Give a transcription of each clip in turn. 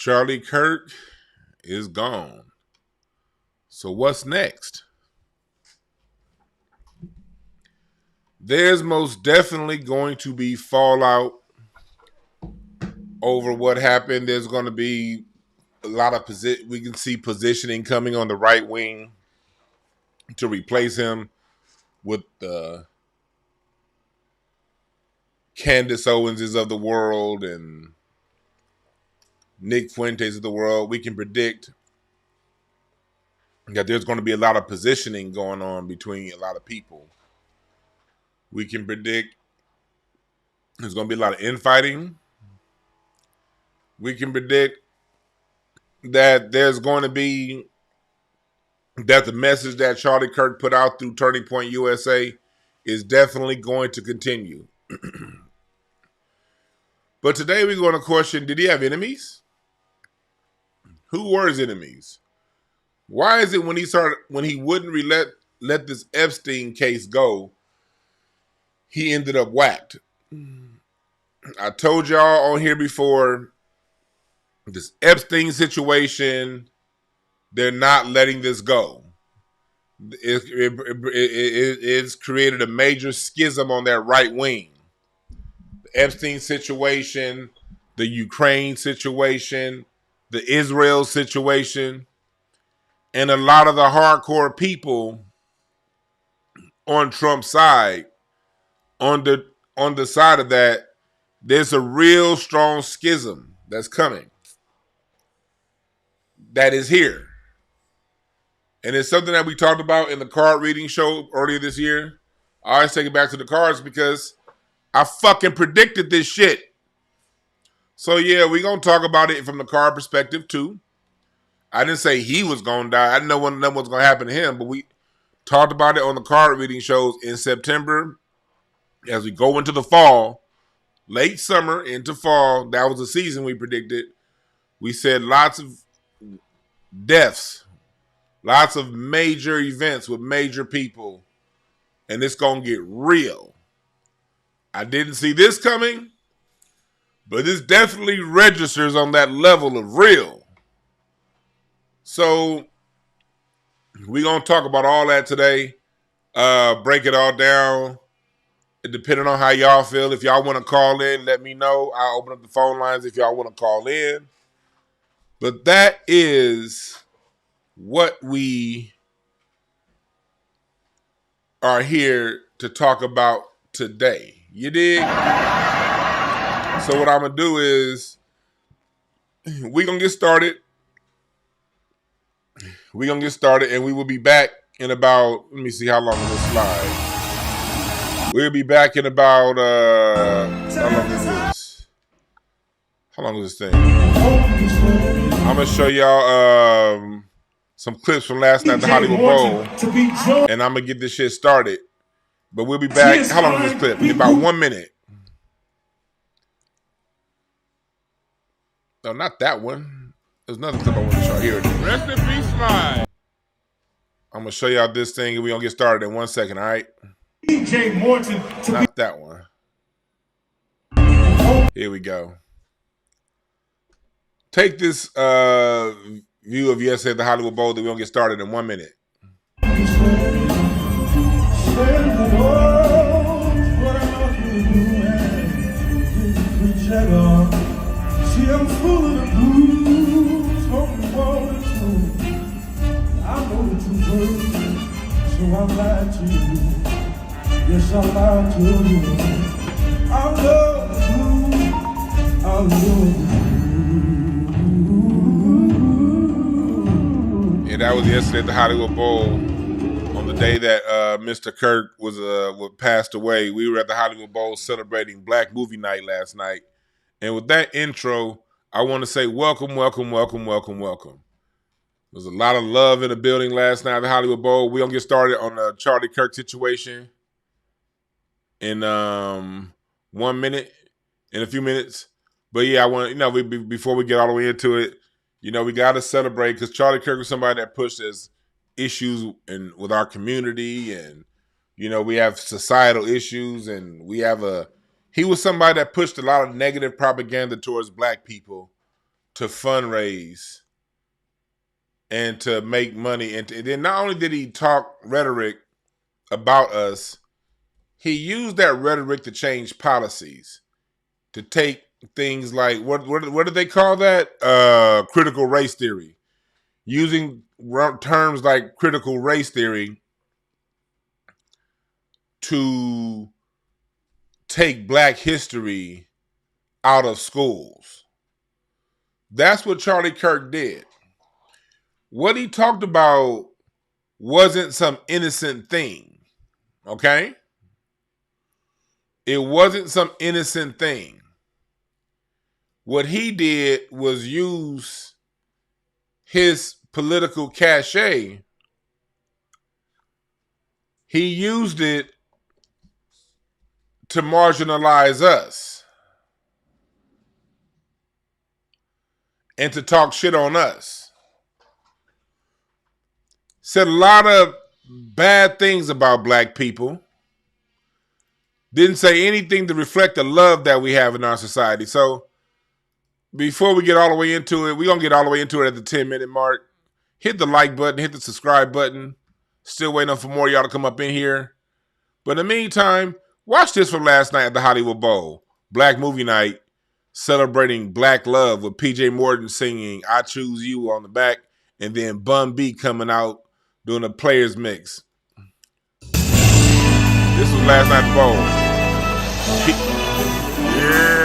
Charlie Kirk is gone. So what's next? There's most definitely going to be fallout over what happened. There's going to be a lot of we can see positioning coming on the right wing to replace him with the Candace Owenses of the world and Nick Fuentes of the world. We can predict that there's going to be a lot of positioning going on between a lot of people. We can predict there's going to be a lot of infighting. We can predict that there's going to be that the message that Charlie Kirk put out through Turning Point USA is definitely going to continue. But today we're going to question, did he have enemies? Who were his enemies? Why is it when he wouldn't let this Epstein case go, he ended up whacked? I told y'all on here before, this Epstein situation, they're not letting this go. It's created a major schism on their right wing. The Epstein situation, the Ukraine situation, the Israel situation, and a lot of the hardcore people on Trump's side, on the side of that, there's a real strong schism that's coming. That is here. And it's something that we talked about in the card reading show earlier this year. I always take it back to the cards because I fucking predicted this shit. So yeah, we're going to talk about it from the card perspective too. I didn't say he was going to die. I didn't know what was going to happen to him, but we talked about it on the card reading shows in September. As we go into the fall, late summer into fall, that was the season we predicted. We said lots of deaths, lots of major events with major people, and it's going to get real. I didn't see this coming, but this definitely registers on that level of real. So we're going to talk about all that today, break it all down, depending on how y'all feel. If y'all want to call in, let me know. I'll open up the phone lines if y'all want to call in. But that is what we are here to talk about today. You dig? So what I'm going to do is we're going to get started. We're going to get started and we will be back in about, let me see how long this slide. We'll be back in about, how long is this? How long is this thing? I'm going to show y'all some clips from last night at the Hollywood Bowl. And I'm going to get this shit started. But we'll be back. How long is this clip? About 1 minute. No, not that one. There's another clip I want to show. Here it is. Rest in peace, Slide. I'm going to show y'all this thing and we're going to get started in 1 second, all right? DJ Morton. Not that one. Here we go. Take this view of yesterday at the Hollywood Bowl that we're going to get started in 1 minute. See, I'm full of the blues from the water too. I know the truth, so I'm lying to you. Yes, I'm lying to you. I love the blues. I love the blues. Yeah, that was yesterday at the Hollywood Bowl. On the day that Mr. Kirk was passed away, we were at the Hollywood Bowl celebrating Black Movie Night last night. And with that intro, I want to say welcome, welcome, welcome, welcome, welcome. There's a lot of love in the building last night at the Hollywood Bowl. We're going to get started on the Charlie Kirk situation in 1 minute, in a few minutes. But yeah, I want to, before we get all the way into it, we got to celebrate because Charlie Kirk was somebody that pushed us issues with our community. And, we have societal issues and he was somebody that pushed a lot of negative propaganda towards Black people to fundraise and to make money. And then not only did he talk rhetoric about us, he used that rhetoric to change policies, to take things like, what do they call that? Critical race theory. Using terms like critical race theory to take black history out of schools. That's what Charlie Kirk did. What he talked about wasn't some innocent thing, okay? It wasn't some innocent thing. What he did was use his political cachet. He used it to marginalize us and to talk shit on us. Said a lot of bad things about black people. Didn't say anything to reflect the love that we have in our society. So before we get all the way into it, we're going to get all the way into it at the 10-minute mark. Hit the like button, hit the subscribe button. Still waiting for more of y'all to come up in here. But in the meantime, watch this from last night at the Hollywood Bowl. Black movie night, celebrating black love with PJ Morton singing I Choose You on the back, and then Bun B coming out doing a players mix. This was last night at the Bowl. Yeah.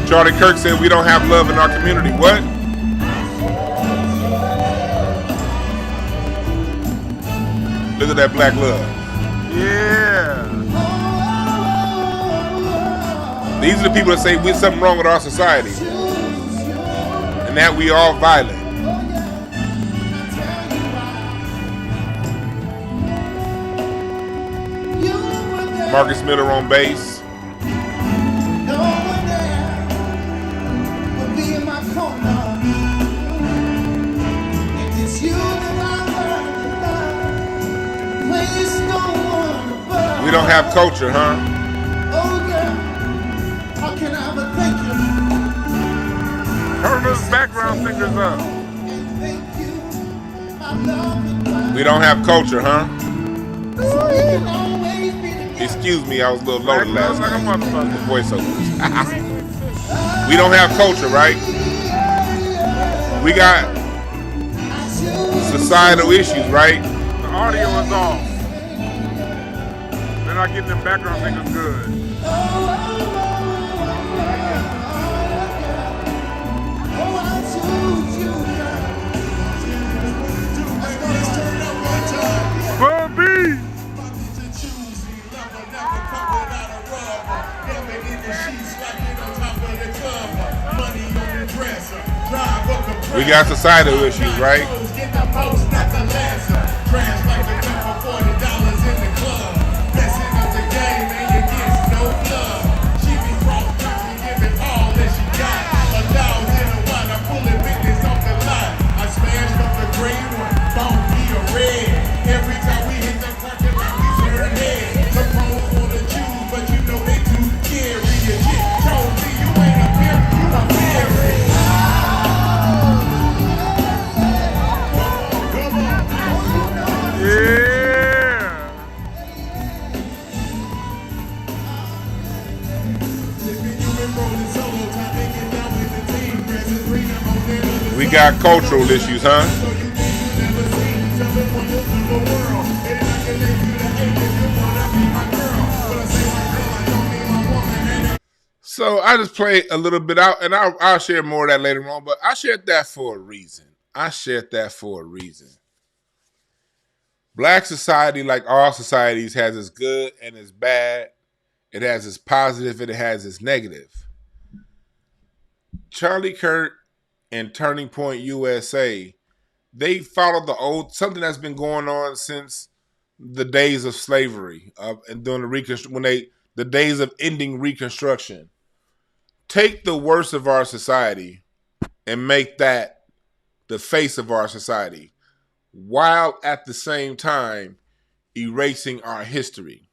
Charlie Kirk said we don't have love in our community. What? Look at that black love. Yeah. These are the people that say we're something wrong with our society and that we all violent. Marcus Miller on bass. We don't have culture, huh? Oh yeah. How can I but thank you? Turn those background singers up. We don't have culture, huh? Excuse me, I was a little loaded last night. The voiceovers. We don't have culture, right? We got societal issues, right? The audio is off. They're not getting them background singers good. Bobby! We got societal issues, right? We got cultural issues, huh? So I just played a little bit out, and I'll share more of that later on, but I shared that for a reason. Black society, like all societies, has its good and its bad. It has its positive and it has its negative. Charlie Kirk and Turning Point USA, they followed something that's been going on since the days of slavery and during the days of ending Reconstruction. Take the worst of our society and make that the face of our society, while at the same time erasing our history.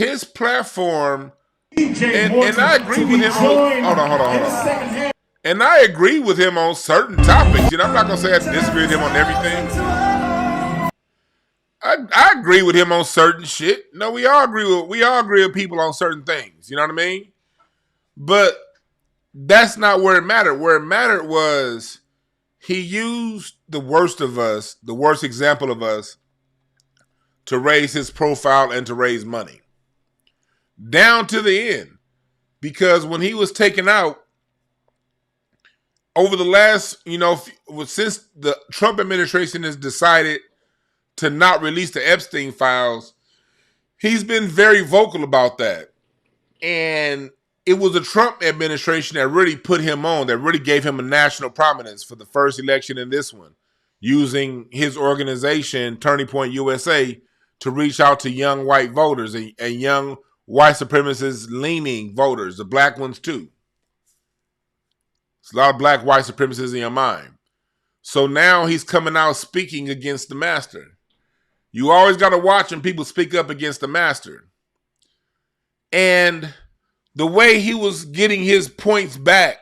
his platform, and I agree with him on, hold on. And I agree with him on certain topics. You know, I'm not gonna say I disagree with him on everything. I agree with him on certain shit. No, we all agree with people on certain things. You know what I mean? But that's not where it mattered. Where it mattered was he used the worst of us, the worst example of us, to raise his profile and to raise money. Down to the end. Because when he was taken out, over the last, since the Trump administration has decided to not release the Epstein files, he's been very vocal about that. And it was the Trump administration that really put him on, that really gave him a national prominence for the first election and this one, using his organization, Turning Point USA, to reach out to young white voters and young white supremacist-leaning voters, the black ones too. There's a lot of black white supremacists in your mind. So now he's coming out speaking against the master. You always got to watch when people speak up against the master. And the way he was getting his points back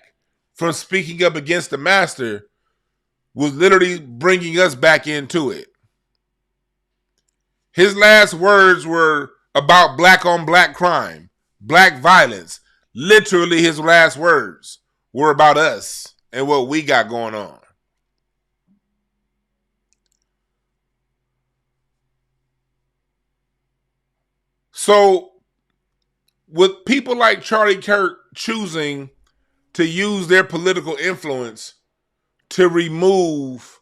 from speaking up against the master was literally bringing us back into it. His last words were about black on black crime, black violence. Literally his last words were about us and what we got going on. So with people like Charlie Kirk choosing to use their political influence to remove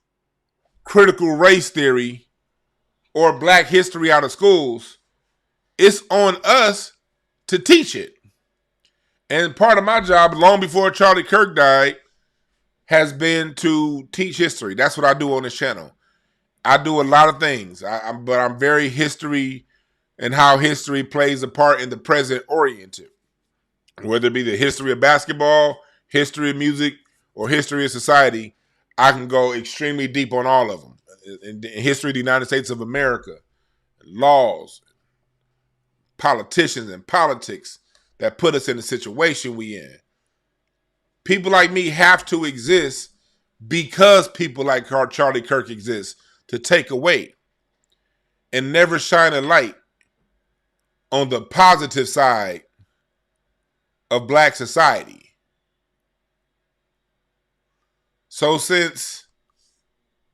critical race theory or black history out of schools, it's on us to teach it. And part of my job, long before Charlie Kirk died, has been to teach history. That's what I do on this channel. I do a lot of things, but I'm very history and how history plays a part in the present oriented. Whether it be the history of basketball, history of music, or history of society, I can go extremely deep on all of them. In history of the United States of America, laws, politicians, and politics that put us in the situation we in. People like me have to exist because people like Charlie Kirk exist to take away and never shine a light on the positive side of black society. So since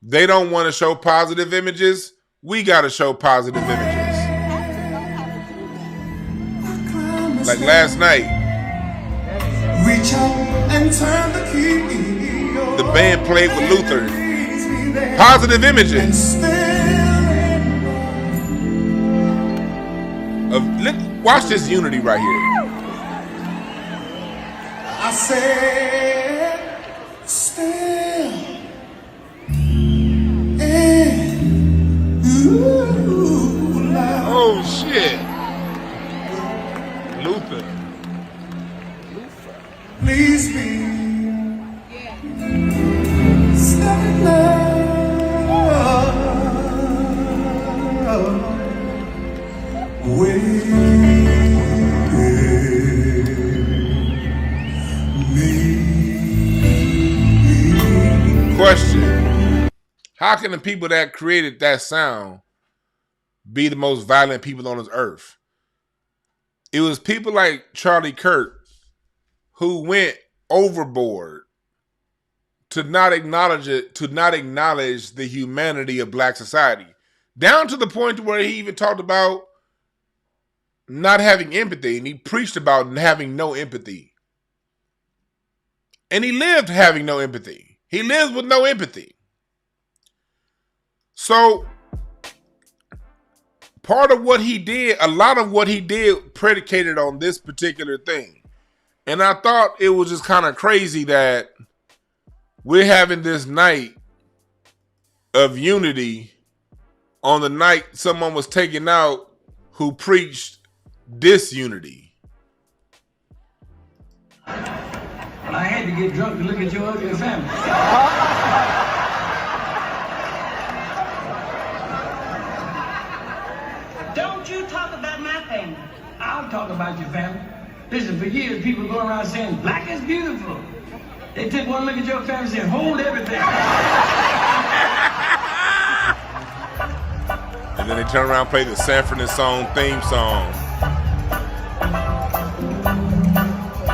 they don't want to show positive images, we got to show positive images. Like last night, reach out and turn the key. The band played with Luther. Positive images. Watch this unity right here. I said, still. Oh shit. Luther. Please be. Step in love. With me. Question. How can the people that created that sound be the most violent people on this earth? It was people like Charlie Kirk who went overboard to not acknowledge it, to not acknowledge the humanity of black society. Down to the point where he even talked about not having empathy, and he preached about having no empathy. And he lived having no empathy. He lives with no empathy. So part of what he did, a lot of what he did predicated on this particular thing. And I thought it was just kind of crazy that we're having this night of unity on the night someone was taken out who preached disunity. I had to get drunk to look at your ugly family. Don't you talk about my family. I'll talk about your family. Listen, for years, people go around saying, black is beautiful. They take one look at your family and say, hold everything. And then they turn around and play the Sanford and Son theme song.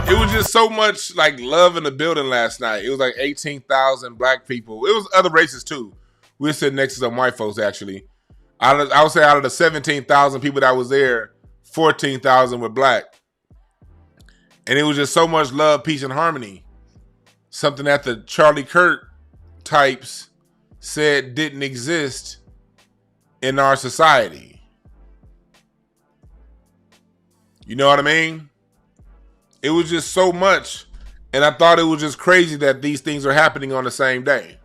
It was just so much like love in the building last night. It was like 18,000 black people. It was other races too. We were sitting next to some white folks actually. I would say out of the 17,000 people that was there, 14,000 were black. And it was just so much love, peace, and harmony. Something that the Charlie Kirk types said didn't exist in our society. You know what I mean? It was just so much. And I thought it was just crazy that these things are happening on the same day.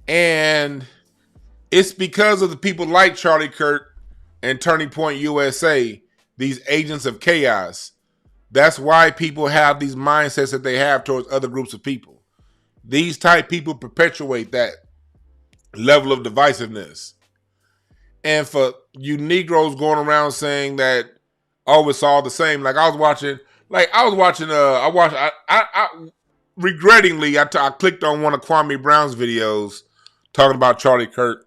And it's because of the people like Charlie Kirk and Turning Point USA, these agents of chaos. That's why people have these mindsets that they have towards other groups of people. These type people perpetuate that level of divisiveness. And for you Negroes going around saying that, oh, it's all the same. Like I watched, regrettingly, I clicked on one of Kwame Brown's videos talking about Charlie Kirk.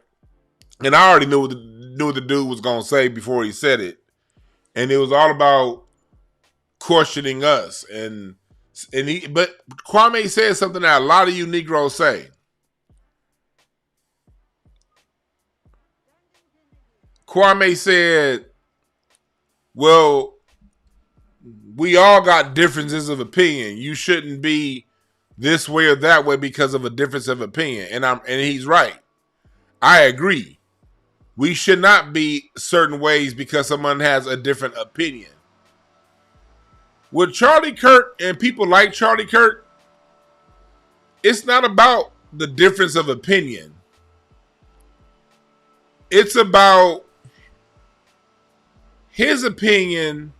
And I already knew what the dude was going to say before he said it. And it was all about questioning us. But Kwame said something that a lot of you Negroes say. Kwame said, well, we all got differences of opinion. You shouldn't be this way or that way because of a difference of opinion. And he's right. I agree. We should not be certain ways because someone has a different opinion. With Charlie Kirk and people like Charlie Kirk, it's not about the difference of opinion. It's about his opinion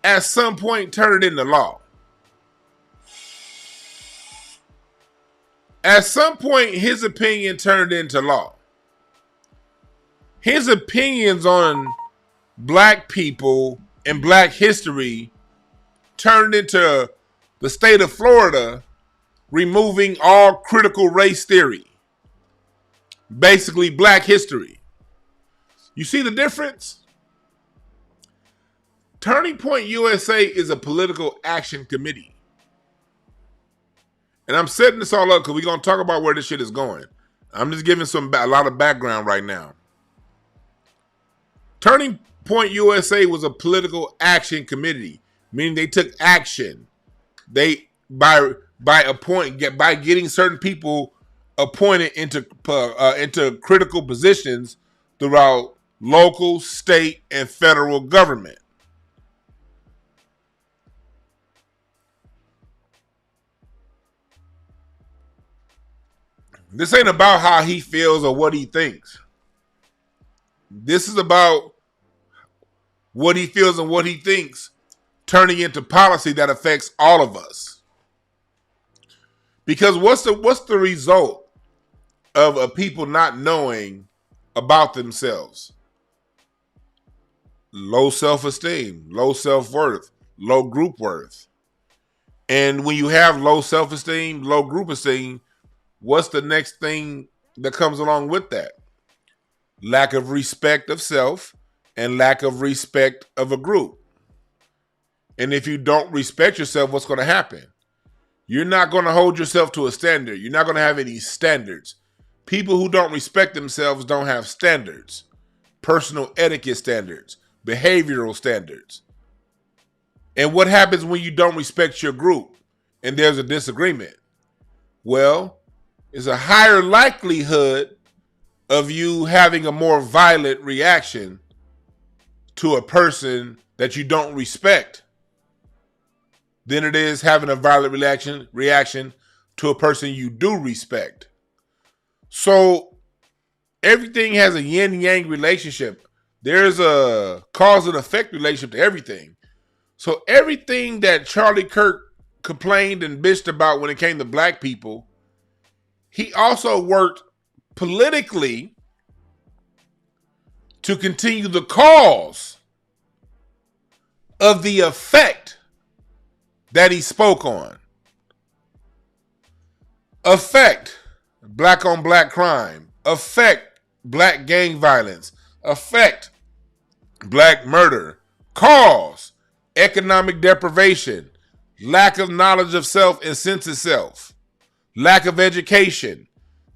at some point turned into law. At some point, his opinion turned into law. His opinions on black people and black history turned into the state of Florida removing all critical race theory. Basically, black history. You see the difference? Turning Point USA is a political action committee. And I'm setting this all up because we're going to talk about where this shit is going. I'm just giving a lot of background right now. Turning Point USA was a political action committee, meaning they took action. They by getting certain people appointed into critical positions throughout local, state, and federal government. This ain't about how he feels or what he thinks. This is about what he feels and what he thinks turning into policy that affects all of us. Because what's the result of a people not knowing about themselves? Low self-esteem, low self-worth, low group worth. And when you have low self-esteem, low group esteem, what's the next thing that comes along with that? Lack of respect of self and lack of respect of a group. And if you don't respect yourself, what's going to happen? You're not going to hold yourself to a standard. You're not going to have any standards. People who don't respect themselves don't have standards. Personal etiquette standards, behavioral standards. And what happens when you don't respect your group and there's a disagreement? Well, it's a higher likelihood of you having a more violent reaction to a person that you don't respect than it is having a violent reaction to a person you do respect. So everything has a yin-yang relationship. There's a cause and effect relationship to everything. So everything that Charlie Kirk complained and bitched about when it came to black people, he also worked politically to continue the cause of the effect that he spoke on. Affect black on black crime. Affect black gang violence. Affect black murder. Cause economic deprivation. Lack of knowledge of self and sense of self. Lack of education.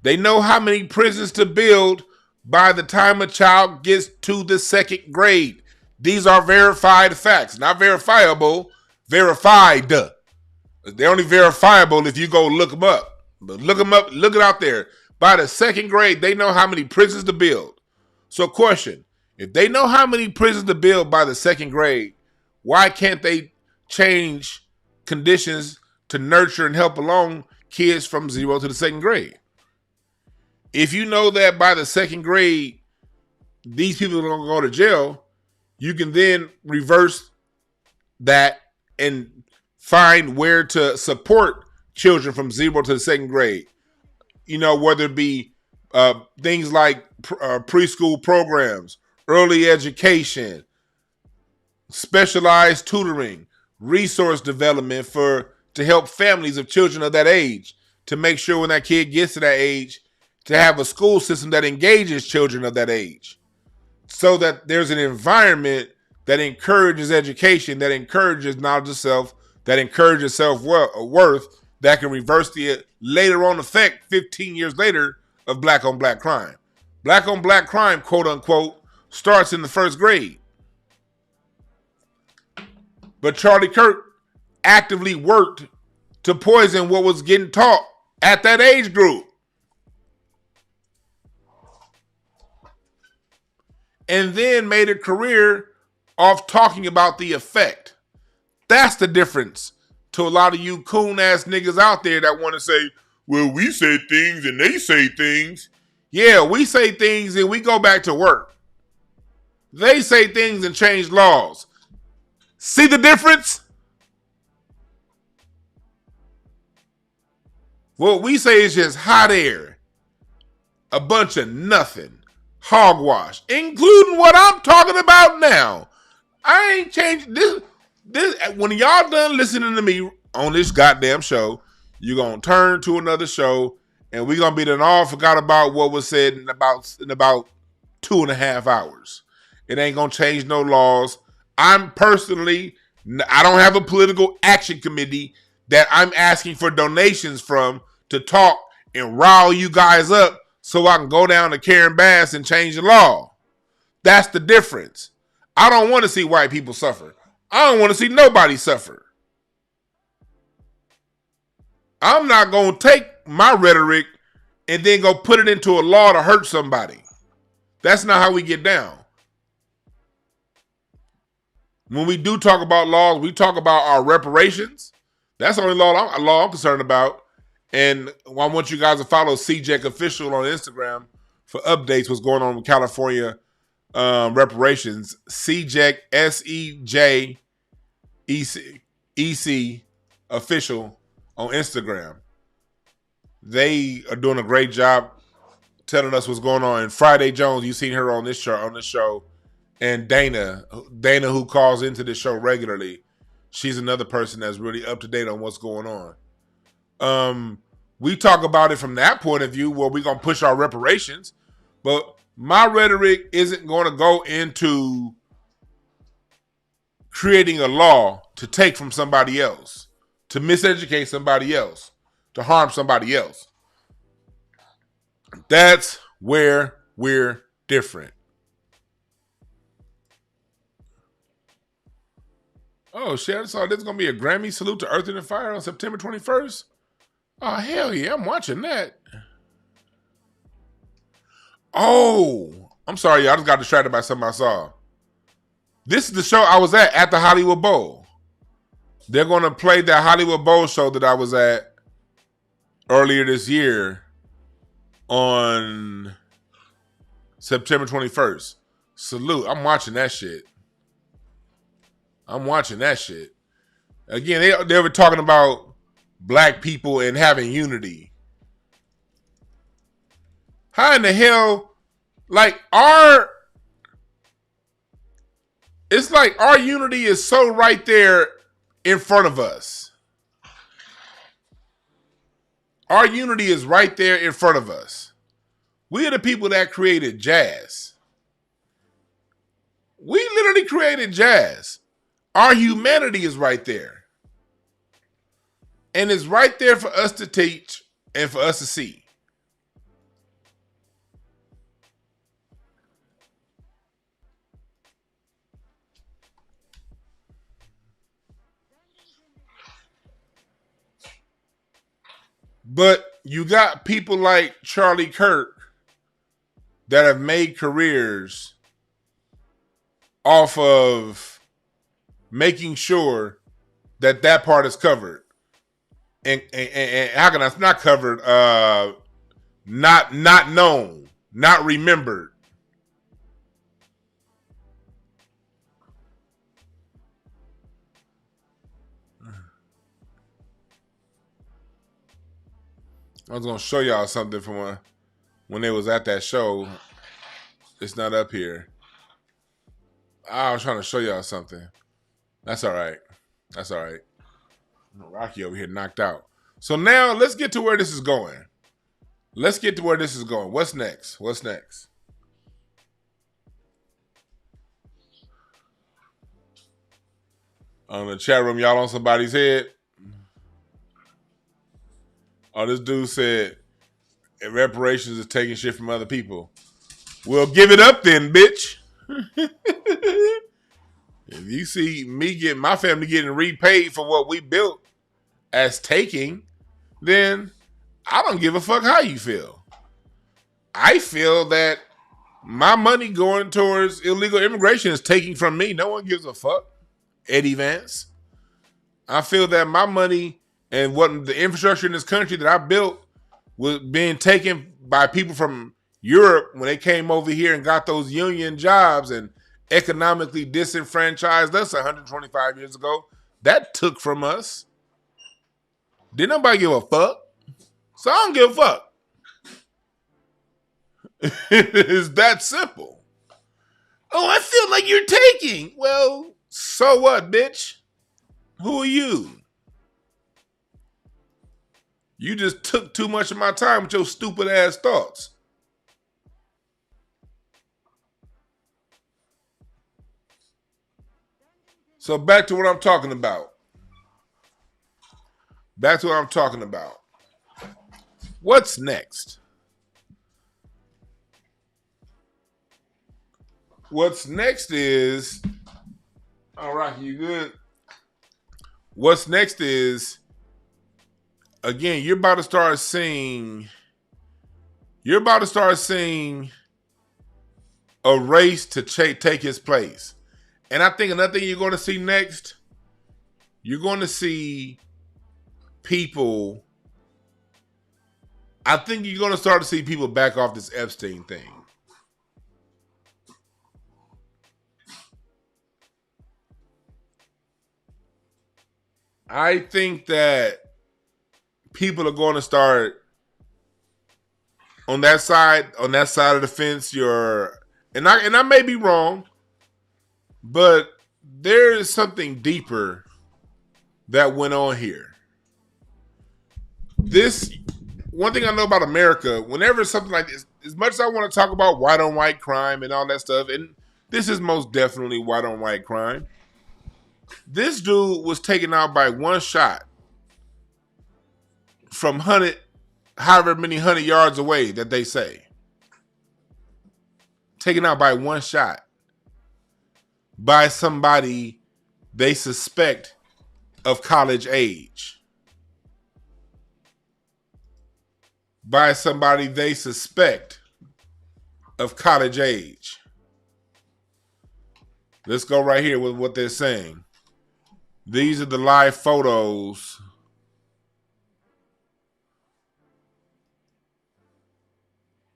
They know how many prisons to build by the time a child gets to the second grade. These are verified facts. Not verifiable, verified. They're only verifiable if you go look them up. But look them up, look it out there. By the second grade, they know how many prisons to build. So question, if they know how many prisons to build by the second grade, why can't they change conditions to nurture and help along kids from 0 to the second grade? If you know that by the second grade, these people are going to go to jail, you can then reverse that and find where to support children from 0 to the second grade. You know, whether it be things like preschool programs, early education, specialized tutoring, resource development to help families of children of that age, to make sure when that kid gets to that age, to have a school system that engages children of that age, so that there's an environment that encourages education, that encourages knowledge of self, that encourages self-worth, that can reverse the later on effect 15 years later of black on black crime. Black on black crime, quote unquote, starts in the first grade. But Charlie Kirk actively worked to poison what was getting taught at that age group. And then made a career off talking about the effect. That's the difference to a lot of you coon ass niggas out there that want to say, well, we say things and they say things. Yeah, we say things and we go back to work. They say things and change laws. See the difference? What we say is just hot air. A bunch of nothing. Hogwash. Including what I'm talking about now. I ain't changed this. When y'all done listening to me on this goddamn show, you're going to turn to another show and we're going to be done all forgot about what was said in about 2.5 hours. It ain't going to change no laws. I don't have a political action committee that I'm asking for donations from to talk and rile you guys up so I can go down to Karen Bass and change the law. That's the difference. I don't want to see white people suffer. I don't want to see nobody suffer. I'm not going to take my rhetoric and then go put it into a law to hurt somebody. That's not how we get down. When we do talk about laws, we talk about our reparations. That's the only law I'm concerned about. And I want you guys to follow CJEC Official on Instagram for updates what's going on with California reparations. CJEC, SEJEC Official on Instagram. They are doing a great job telling us what's going on. And Friday Jones, you've seen her on this show. And Dana, who calls into this show regularly, she's another person that's really up to date on what's going on. We talk about it from that point of view where we're going to push our reparations. But my rhetoric isn't going to go into creating a law to take from somebody else, to miseducate somebody else, to harm somebody else. That's where we're different. Oh, shit, I saw there's going to be a Grammy salute to Earth, and Fire on September 21st. Oh, hell yeah, I'm watching that. Oh, I'm sorry, I just got distracted by something I saw. This is the show I was at the Hollywood Bowl. They're going to play that Hollywood Bowl show that I was at earlier this year on September 21st. Salute. I'm watching that shit. Again, they were talking about black people and having unity. How in the hell, like, our It's like our unity is so right there in front of us. Our unity is right there in front of us. We are the people that created jazz. We literally created jazz. Our humanity is right there. And it's right there for us to teach and for us to see. But you got people like Charlie Kirk that have made careers off of making sure that that part is covered. And how can I not covered? Not known, not remembered. I was gonna show y'all something from when they was at that show. It's not up here. I was trying to show y'all something. That's all right. That's all right. Rocky over here knocked out. So now let's get to where this is going. Let's get to where this is going. What's next? What's next? On the chat room, y'all on somebody's head? Oh, this dude said reparations is taking shit from other people. Well, give it up then, bitch. If you see me get my family getting repaid for what we built as taking, then I don't give a fuck how you feel. I feel that my money going towards illegal immigration is taking from me. No one gives a fuck. Eddie Vance. I feel that my money and what the infrastructure in this country that I built was being taken by people from Europe when they came over here and got those union jobs and economically disenfranchised us 125 years ago. That took from us. Didn't nobody give a fuck? So I don't give a fuck. It's that simple. Oh, I feel like you're taking. Well, so what, bitch? Who are you? You just took too much of my time with your stupid ass thoughts. So back to what I'm talking about. Back to what I'm talking about. What's next? What's next is, all right, you good? What's next is, again, you're about to start seeing a race to take his place. And I think another thing you're going to see next, you're going to see people, I think you're going to start to see people back off this Epstein thing. I think that people are going to start on that side of the fence. And I may be wrong, but there is something deeper that went on here. This one thing I know about America, whenever something like this, as much as I want to talk about white on white crime and all that stuff, and this is most definitely white on white crime. This dude was taken out by one shot from however many 100 yards away that they say. Taken out by one shot by somebody they suspect of college age. By somebody they suspect of college age. Let's go right here with what they're saying. These are the live photos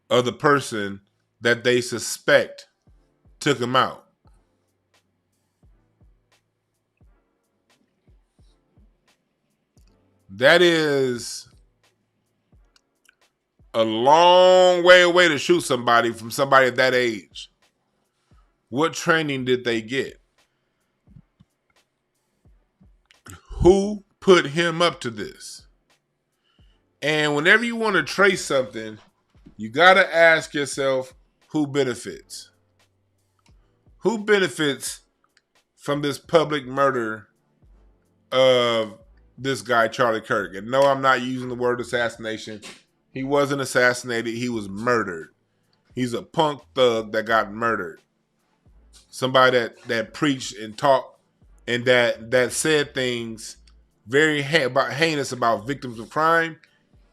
of the person that they suspect took him out. That is a long way away to shoot somebody from somebody at that age. What training did they get? put him up to this. And whenever you want to trace something, you got to ask yourself who benefits. Who benefits from this public murder of this guy, Charlie Kirk? And no, I'm not using the word assassination. He wasn't assassinated. He was murdered. He's a punk thug that got murdered. Somebody that preached and talked and that said things very heinous about victims of crime.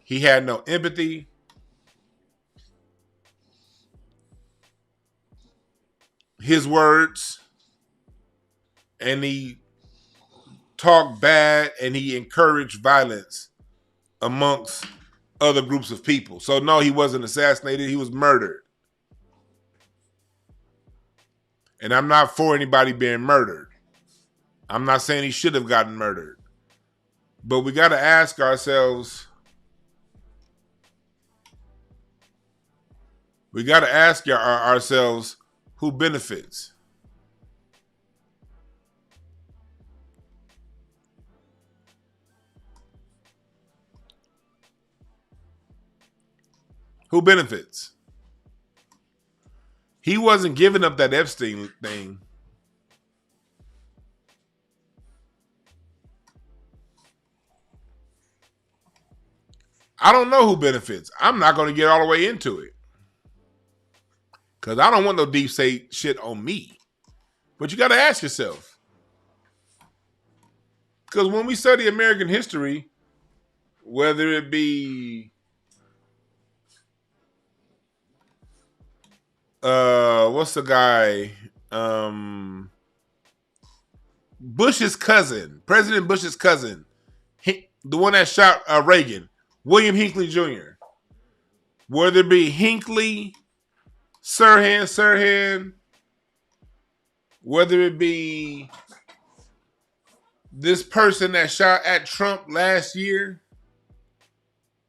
He had no empathy. His words. And he talked bad and he encouraged violence amongst other groups of people. So no, he wasn't assassinated. He was murdered. And I'm not for anybody being murdered. I'm not saying he should have gotten murdered. But we got to ask ourselves, ourselves who benefits. Who benefits? He wasn't giving up that Epstein thing. I don't know who benefits. I'm not going to get all the way into it. Because I don't want no deep state shit on me. But you got to ask yourself. Because when we study American history, whether it be what's the guy? Bush's cousin, President Bush's cousin, the one that shot Reagan, William Hinckley Jr. Whether it be Hinckley, Sirhan, whether it be this person that shot at Trump last year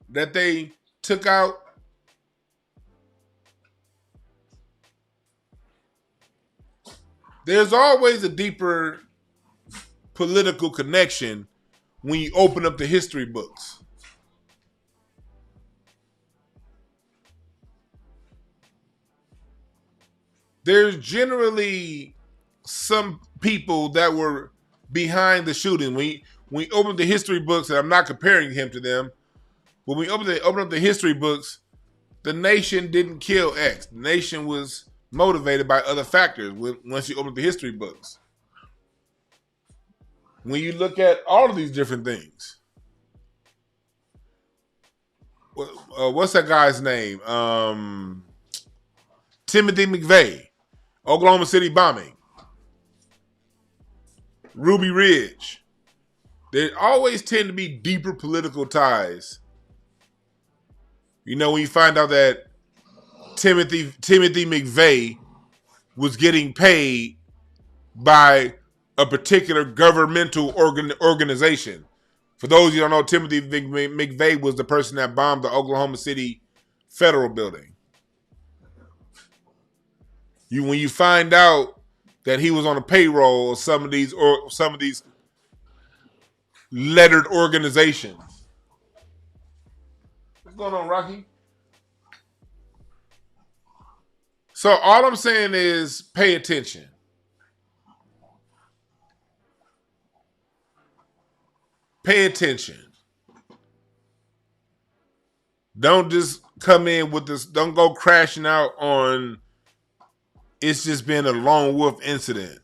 that they took out. There's always a deeper political connection when you open up the history books. There's generally some people that were behind the shooting. When we open the history books, and I'm not comparing him to them, when we open up the history books, the nation didn't kill X. The nation was motivated by other factors once you open up the history books. When you look at all of these different things. What's that guy's name? Timothy McVeigh. Oklahoma City bombing. Ruby Ridge. There always tend to be deeper political ties. You know, when you find out that Timothy McVeigh was getting paid by a particular governmental organization. For those you don't know, Timothy McVeigh was the person that bombed the Oklahoma City Federal Building. When you find out that he was on a payroll of some of these lettered organizations. What's going on, Rocky? So all I'm saying is pay attention. Pay attention. Don't just come in with this. Don't go crashing out on it's just been a lone wolf incident.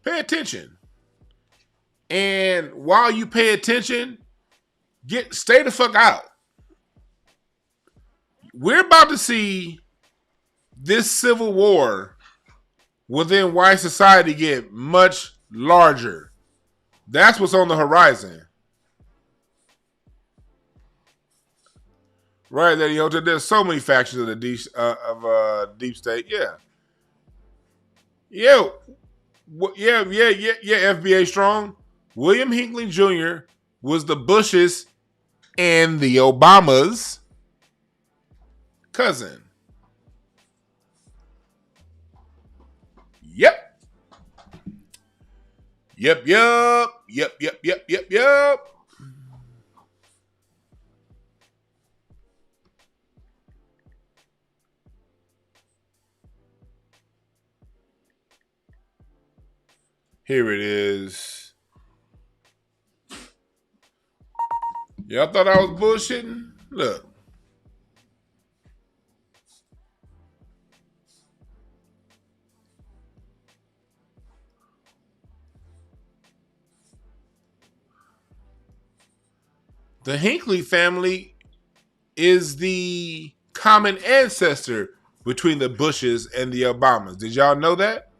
Pay attention. And while you pay attention, stay the fuck out. We're about to see this civil war within white society get much larger. That's what's on the horizon. Right, Lady Hota. There's so many factions of the deep state. Yeah. Yeah, FBA strong. William Hinckley Jr. was the Bushes and the Obamas' cousin. Yep. Here it is. Y'all thought I was bullshitting? Look. The Hinckley family is the common ancestor between the Bushes and the Obamas. Did y'all know that?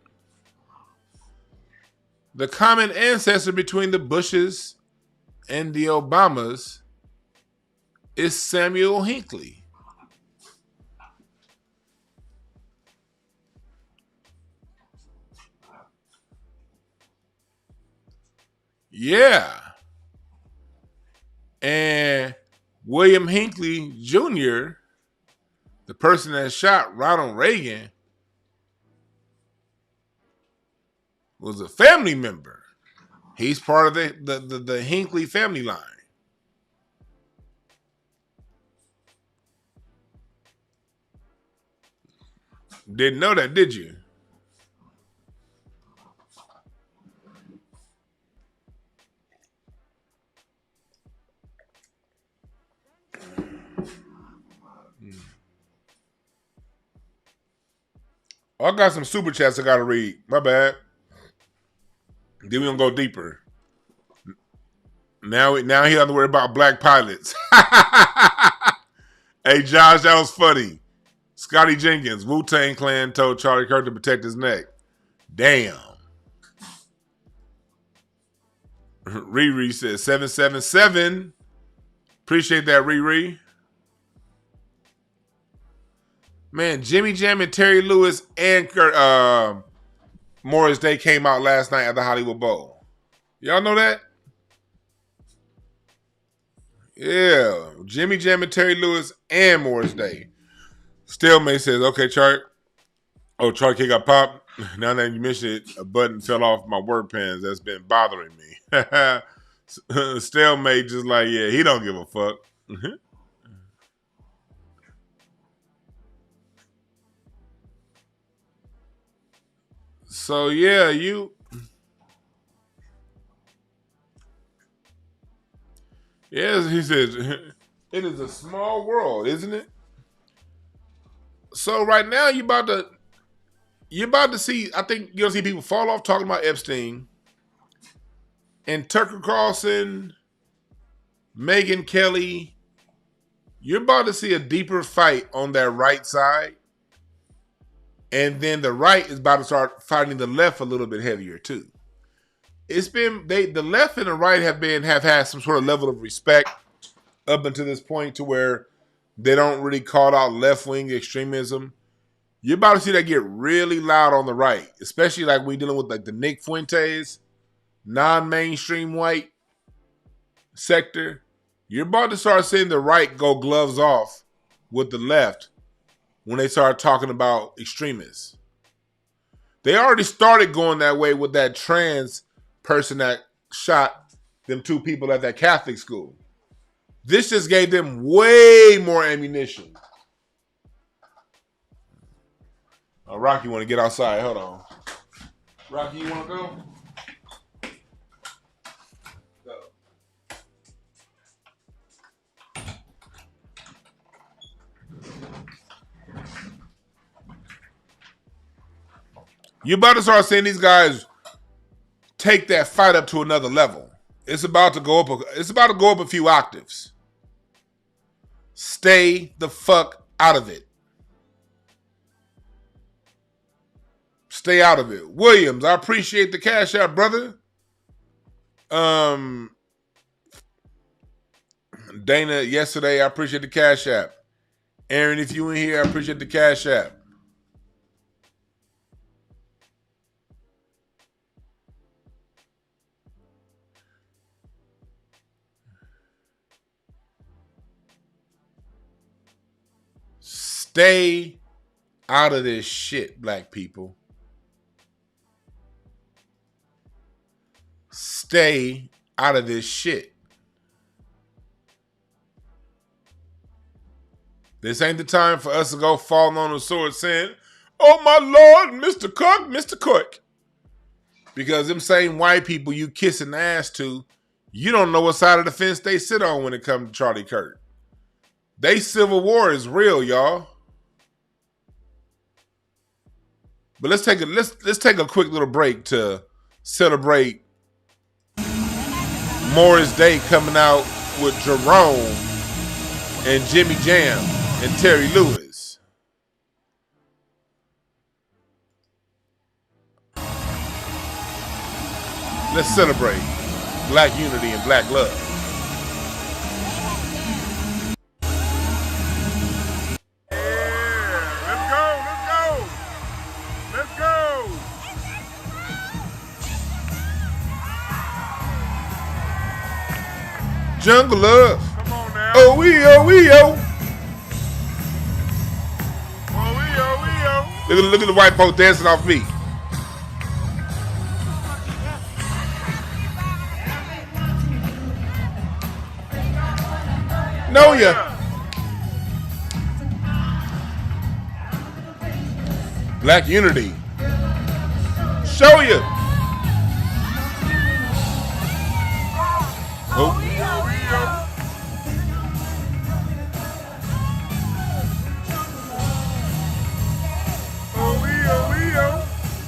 The common ancestor between the Bushes and the Obamas is Samuel Hinckley. Yeah. And William Hinckley Jr., the person that shot Ronald Reagan, was a family member. He's part of the Hinckley family line. Didn't know that, did you? Oh, I got some super chats I gotta read. My bad. Then we gonna go deeper. Now he don't have to worry about black pilots. Hey Josh, that was funny. Scotty Jenkins, Wu-Tang Clan told Charlie Kirk to protect his neck. Damn. Riri says 777. Appreciate that, Riri. Man, Jimmy Jam and Terry Lewis and Morris Day came out last night at the Hollywood Bowl. Y'all know that? Yeah. Jimmy Jam and Terry Lewis and Morris Day. Stalemate says, okay, Charlie. Oh, Charlie K got popped. Now that you mentioned it, a button fell off my work pants. That's been bothering me. Stalemate just like, yeah, he don't give a fuck. So, yeah, Yes, he says, it is a small world, isn't it? So right now you're about to see, I think you're gonna see people fall off talking about Epstein and Tucker Carlson, Megyn Kelly. You're about to see a deeper fight on that right side. And then the right is about to start fighting the left a little bit heavier too. It's been the left and the right have had some sort of level of respect up until this point to where they don't really call out left-wing extremism. You're about to see that get really loud on the right, especially like when you're dealing with like the Nick Fuentes, non-mainstream white sector. You're about to start seeing the right go gloves off with the left when they start talking about extremists. They already started going that way with that trans person that shot them two people at that Catholic school. This just gave them way more ammunition. Rocky want to get outside. Hold on. Rocky, you want to go? Go. You about to start seeing these guys take that fight up to another level. It's about to go up. It's about to go up a few octaves. Stay the fuck out of it. Stay out of it. Williams, I appreciate the cash out, brother. Dana, yesterday, I appreciate the cash app. Aaron, if you in here, I appreciate the cash app. Stay out of this shit, black people. stay out of this shit. This ain't the time for us to go falling on the sword saying, oh my Lord, Mr. Kirk, Mr. Kirk. Because them same white people you kissing the ass to, you don't know what side of the fence they sit on when it comes to Charlie Kirk. They civil war is real, y'all. But let's take a quick little break to celebrate Morris Day coming out with Jerome and Jimmy Jam and Terry Lewis. Let's celebrate Black unity and Black love. Jungle love. Come on now. Oh, we, oh, we, oh. Oh, Look at the white folks dancing off me. Know ya. Black unity. Show ya. Oh.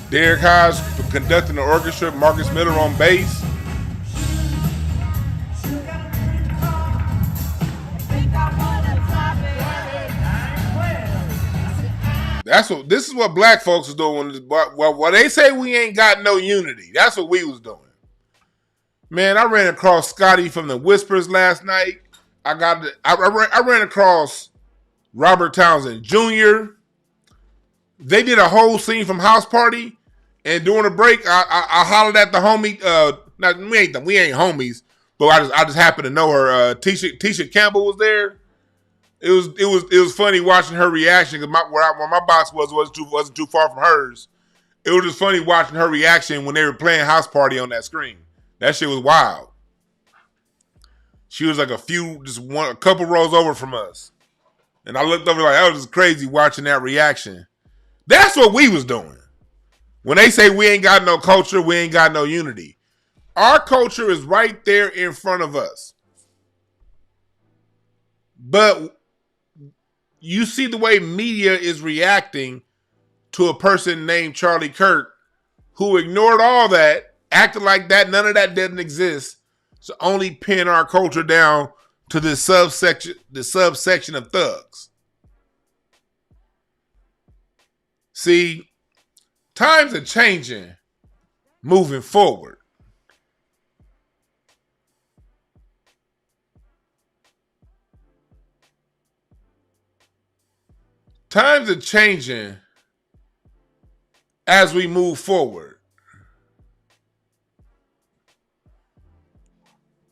Derek Haas conducting the orchestra, Marcus Miller on bass. This is what black folks is doing. Well, they say we ain't got no unity. That's what we was doing. Man, I ran across Scotty from the Whispers last night. I ran across Robert Townsend Jr. They did a whole scene from House Party, and during the break, I hollered at the homie. We ain't homies, but I just happened to know her. Tisha Campbell was there. It was funny watching her reaction because where my box wasn't too far from hers. It was just funny watching her reaction when they were playing House Party on that screen. That shit was wild. She was like a couple rows over from us, and I looked over like that was just crazy watching that reaction. That's what we was doing. When they say we ain't got no culture, we ain't got no unity. Our culture is right there in front of us. But you see the way media is reacting to a person named Charlie Kirk who ignored all that, acted like that none of that doesn't exist, to only pin our culture down to this subsection of thugs. See, times are changing moving forward. Times are changing as we move forward.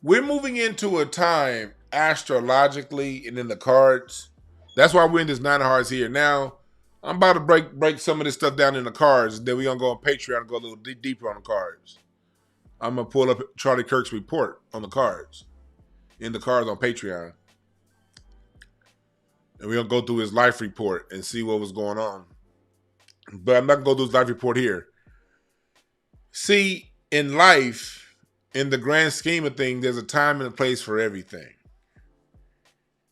We're moving into a time astrologically and in the cards. That's why we're in this 9 of Hearts here. Now, I'm about to break some of this stuff down in the cards. Then we're going to go on Patreon and go a little deeper on the cards. I'm going to pull up Charlie Kirk's report on the cards. In the cards on Patreon. And we're going to go through his life report and see what was going on. But I'm not going to go through his life report here. See, in life, in the grand scheme of things, there's a time and a place for everything.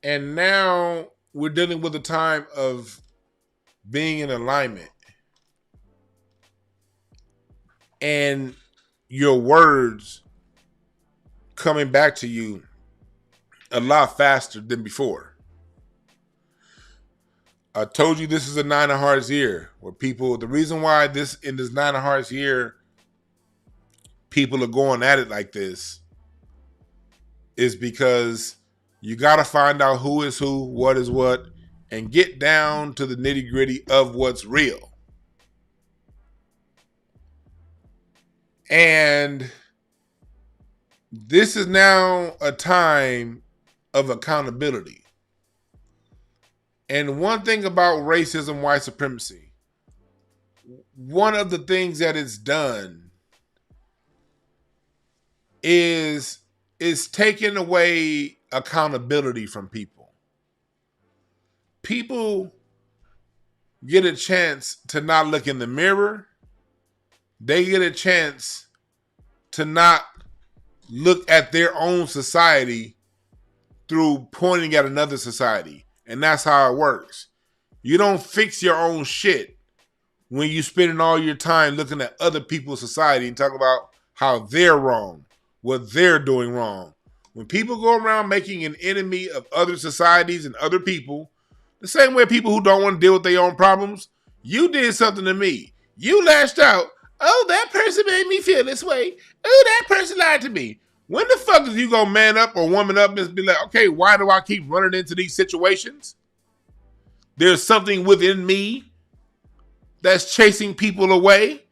And now we're dealing with a time of being in alignment. And your words coming back to you a lot faster than before. I told you this is a 9 of Hearts year where the reason why in this 9 of Hearts year, people are going at it like this is because you got to find out who is who, what is what, and get down to the nitty gritty of what's real. And this is now a time of accountability. And one thing about racism, white supremacy, one of the things that it's done is taking away accountability from people. People get a chance to not look in the mirror. They get a chance to not look at their own society through pointing at another society. And that's how it works. You don't fix your own shit when you spending all your time looking at other people's society and talking about how they're wrong, what they're doing wrong. When people go around making an enemy of other societies and other people, the same way people who don't want to deal with their own problems, you did something to me. You lashed out. Oh, that person made me feel this way. Oh, that person lied to me. When the fuck is you gonna man up or woman up and be like, okay, why do I keep running into these situations? There's something within me that's chasing people away.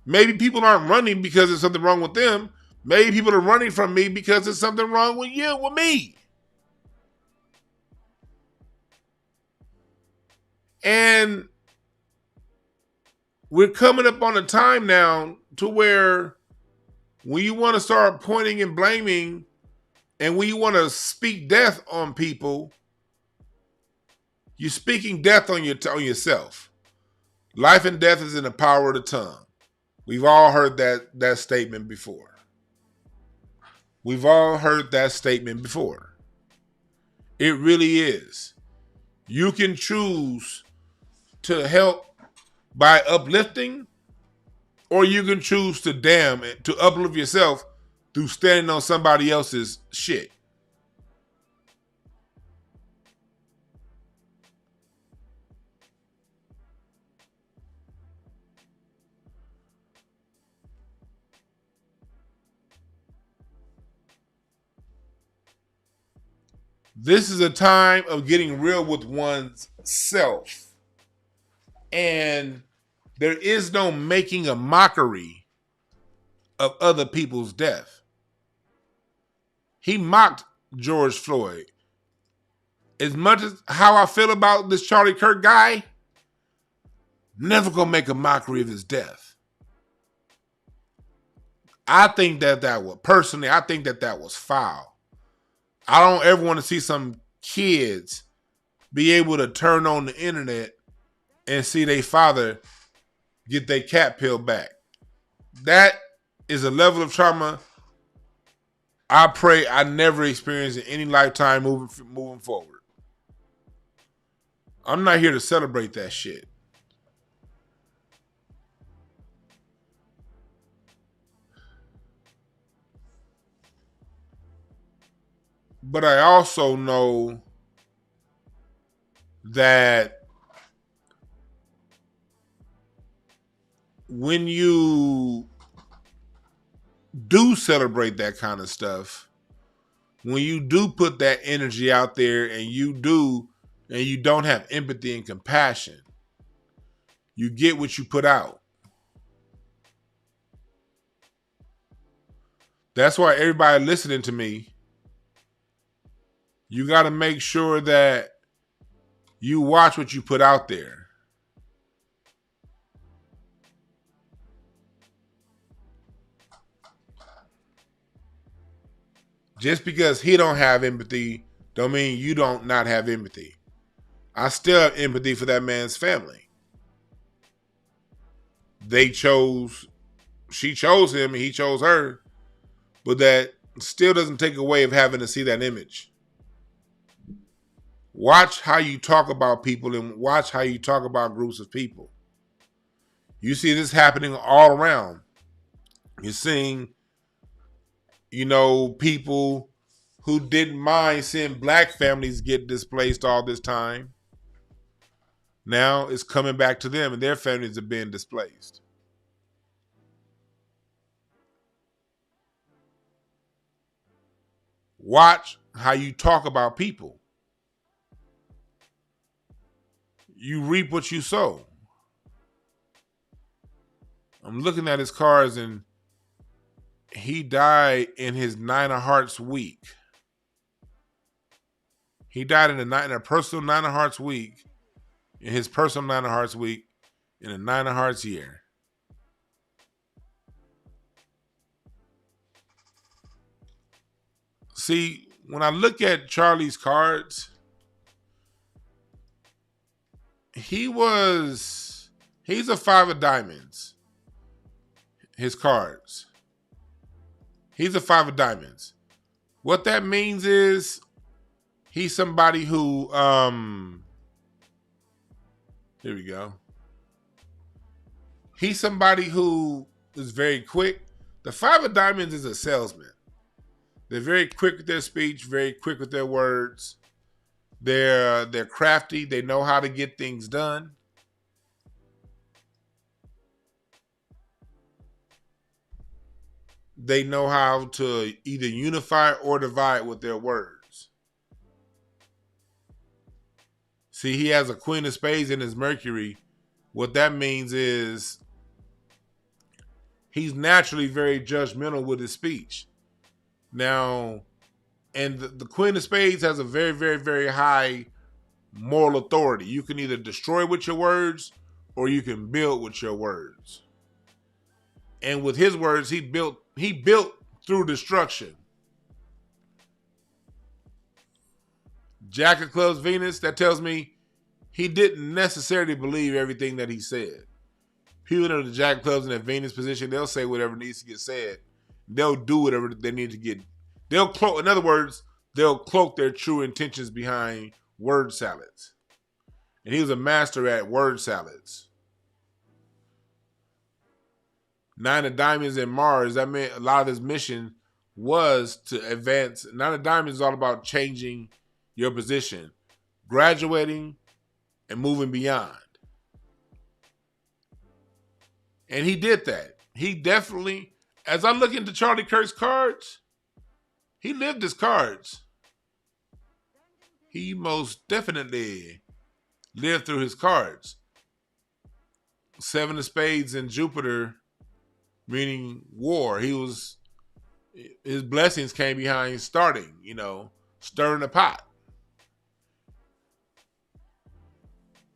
Maybe people aren't running because there's something wrong with them. Maybe people are running from me because there's something wrong with you, with me. And we're coming up on a time now to where when you want to start pointing and blaming and when you want to speak death on people, you're speaking death on yourself. Life and death is in the power of the tongue. We've all heard that statement before. We've all heard that statement before. It really is. You can choose to help by uplifting, or you can choose to damn it, to uplift yourself through standing on somebody else's shit. This is a time of getting real with one's self. And there is no making a mockery of other people's death. He mocked George Floyd. As much as how I feel about this Charlie Kirk guy, never gonna make a mockery of his death. I think that was foul. I don't ever want to see some kids be able to turn on the internet and see their father get their cat peeled back. That is a level of trauma I pray I never experience in any lifetime moving forward. I'm not here to celebrate that shit. But I also know that when you do celebrate that kind of stuff, when you do put that energy out there and you don't have empathy and compassion, you get what you put out. That's why everybody listening to me, you got to make sure that you watch what you put out there. Just because he don't have empathy don't mean you don't not have empathy. I still have empathy for that man's family. She chose him and he chose her, but that still doesn't take away of having to see that image. Watch how you talk about people and watch how you talk about groups of people. You see this happening all around. You're seeing, people who didn't mind seeing black families get displaced all this time. Now it's coming back to them and their families are being displaced. Watch how you talk about people. You reap what you sow. I'm looking at his cards and he died in his 9 of Hearts week. He died in a personal 9 of Hearts week, in his personal 9 of Hearts week, in a 9 of Hearts year. See, when I look at Charlie's cards, he's a 5 of diamonds. His cards. He's a 5 of diamonds. What that means is he's somebody who, here we go. He's somebody who is very quick. The 5 of diamonds is a salesman. They're very quick with their speech, very quick with their words. They're crafty. They know how to get things done. They know how to either unify or divide with their words. See, he has a Queen of Spades in his Mercury. What that means is he's naturally very judgmental with his speech. Now, and the Queen of Spades has a very, very, very high moral authority. You can either destroy with your words or you can build with your words. And with his words, he built through destruction. Jack of Clubs, Venus, that tells me he didn't necessarily believe everything that he said. People that are the Jack of Clubs in that Venus position, they'll say whatever needs to get said. They'll do whatever they need to get. They'll cloak, in other words, they'll cloak their true intentions behind word salads. And he was a master at word salads. 9 of Diamonds in Mars, that meant a lot of his mission was to advance. 9 of Diamonds is all about changing your position, graduating, and moving beyond. And he did that. He definitely, as I look into Charlie Kirk's cards, he lived his cards. He most definitely lived through his cards. 7 of Spades in Jupiter, meaning war. His blessings came behind stirring the pot.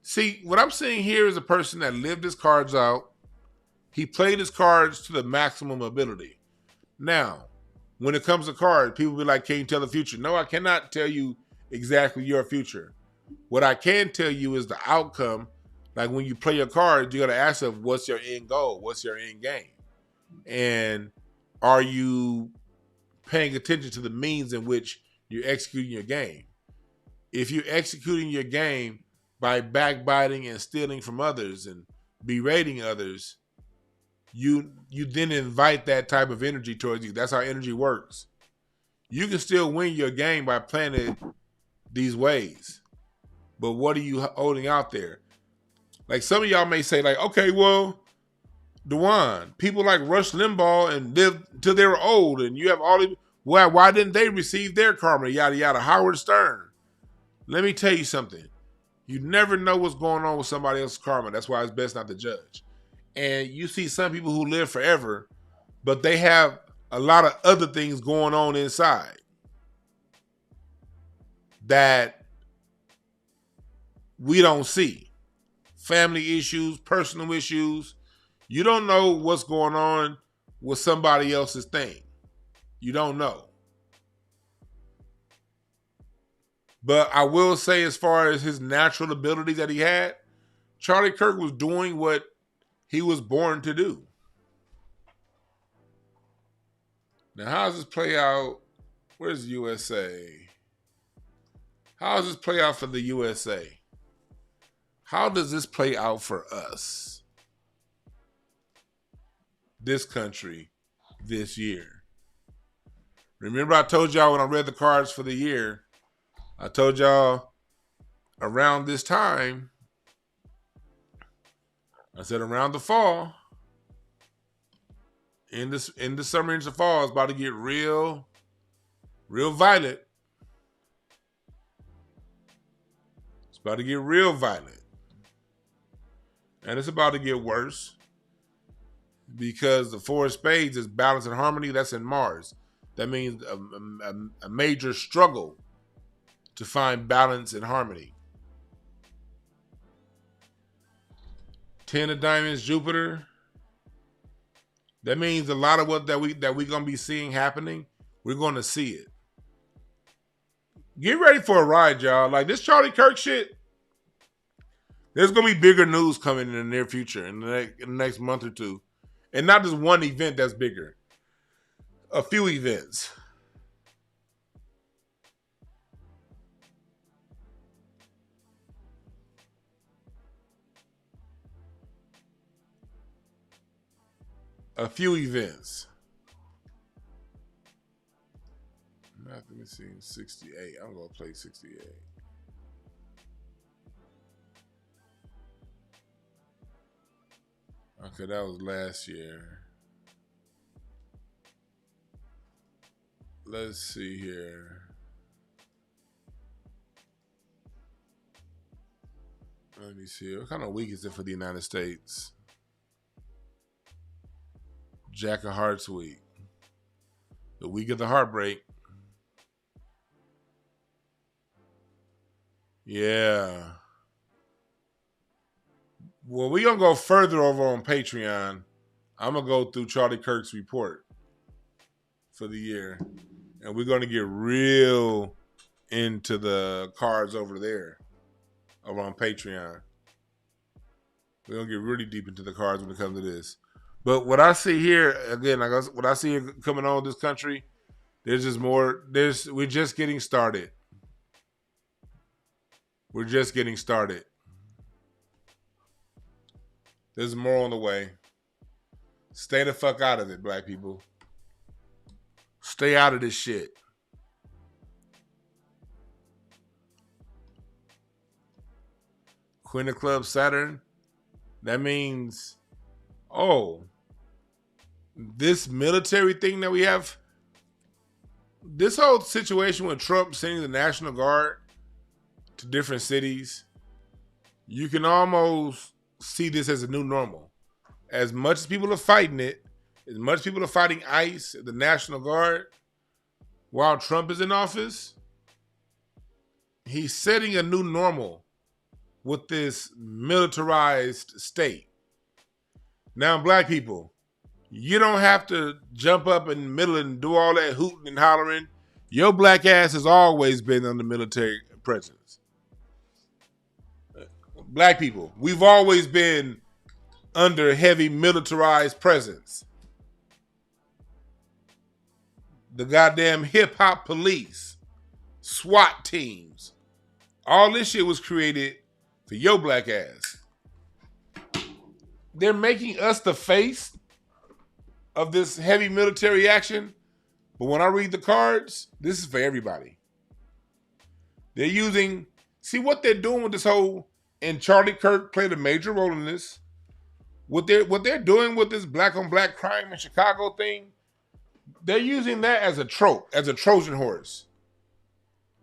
See, what I'm seeing here is a person that lived his cards out. He played his cards to the maximum ability. Now, when it comes to cards, people be like, can you tell the future? No, I cannot tell you exactly your future. What I can tell you is the outcome. Like when you play your cards, you got to ask yourself, what's your end goal? What's your end game? And are you paying attention to the means in which you're executing your game? If you're executing your game by backbiting and stealing from others and berating others, you then invite that type of energy towards you. That's how energy works. You can still win your game by playing it these ways. But what are you holding out there? Like some of y'all may say, like, okay, well, Dewan, people like Rush Limbaugh and lived until they were old, and you have all these, why didn't they receive their karma? Yada yada. Howard Stern. Let me tell you something. You never know what's going on with somebody else's karma. That's why it's best not to judge. And you see some people who live forever, but they have a lot of other things going on inside that we don't see. Family issues, personal issues. You don't know what's going on with somebody else's thing. You don't know. But I will say, as far as his natural ability that he had, Charlie Kirk was doing what he was born to do. Now, how does this play out? Where's USA? How does this play out for the USA? How does this play out for us? This country, this year. Remember I told y'all when I read the cards for the year, I told y'all around this time, I said around the fall, in the summer into the fall, it's about to get real violent. It's about to get real violent. And it's about to get worse because the 4 of Spades is balance and harmony. That's in Mars. That means a major struggle to find balance and harmony. 10 of Diamonds, Jupiter. That means a lot of what that we gonna be seeing happening, we're gonna see it. Get ready for a ride, y'all. Like this Charlie Kirk shit. There's gonna be bigger news coming in the near future, in the next month or two, and not just one event that's bigger. A few events. A few events. Let me see. 68. I'm gonna play 68. Okay, that was last year. Let's see here. Let me see. What kind of week is it for the United States? Jack of Hearts week. The week of the heartbreak. Yeah. Well, we're going to go further over on Patreon. I'm going to go through Charlie Kirk's report for the year. And we're going to get real into the cards over there, over on Patreon. We're going to get really deep into the cards when it comes to this. But what I see here, again, what I see coming on this country, there's just more. We're just getting started. We're just getting started. There's more on the way. Stay the fuck out of it, black people. Stay out of this shit. Queen of Clubs, Saturn. That means, this military thing that we have, this whole situation with Trump sending the National Guard to different cities, you can almost see this as a new normal. As much as people are fighting it, as much as people are fighting ICE, the National Guard, while Trump is in office, he's setting a new normal with this militarized state. Now, black people, you don't have to jump up in the middle and do all that hooting and hollering. Your black ass has always been under military presence. Black people, we've always been under heavy militarized presence. The goddamn hip-hop police, SWAT teams, all this shit was created for your black ass. They're making us the face of this heavy military action, but when I read the cards, this is for everybody. They're using, see what they're doing with this whole, and Charlie Kirk played a major role in this. What they're doing with this black on black crime in Chicago thing, they're using that as a trope, as a Trojan horse.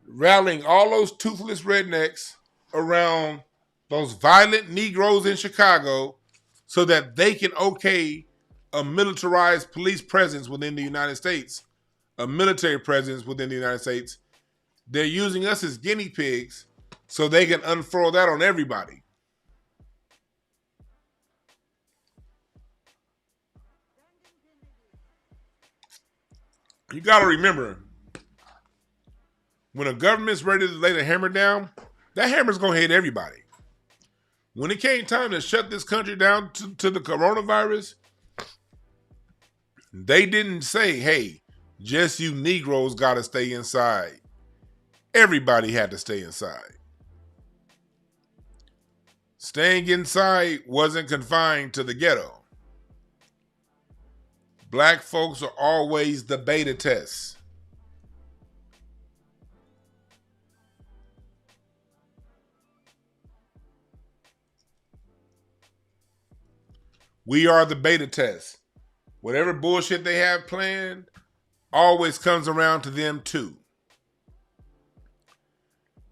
Rallying all those toothless rednecks around those violent Negroes in Chicago so that they can okay a militarized police presence within the United States, a military presence within the United States. They're using us as guinea pigs so they can unfurl that on everybody. You got to remember, when a government's ready to lay the hammer down, that hammer's going to hit everybody. When it came time to shut this country down to the coronavirus, they didn't say, hey, just you Negroes got to stay inside. Everybody had to stay inside. Staying inside wasn't confined to the ghetto. Black folks are always the beta test. We are the beta test. Whatever bullshit they have planned always comes around to them too.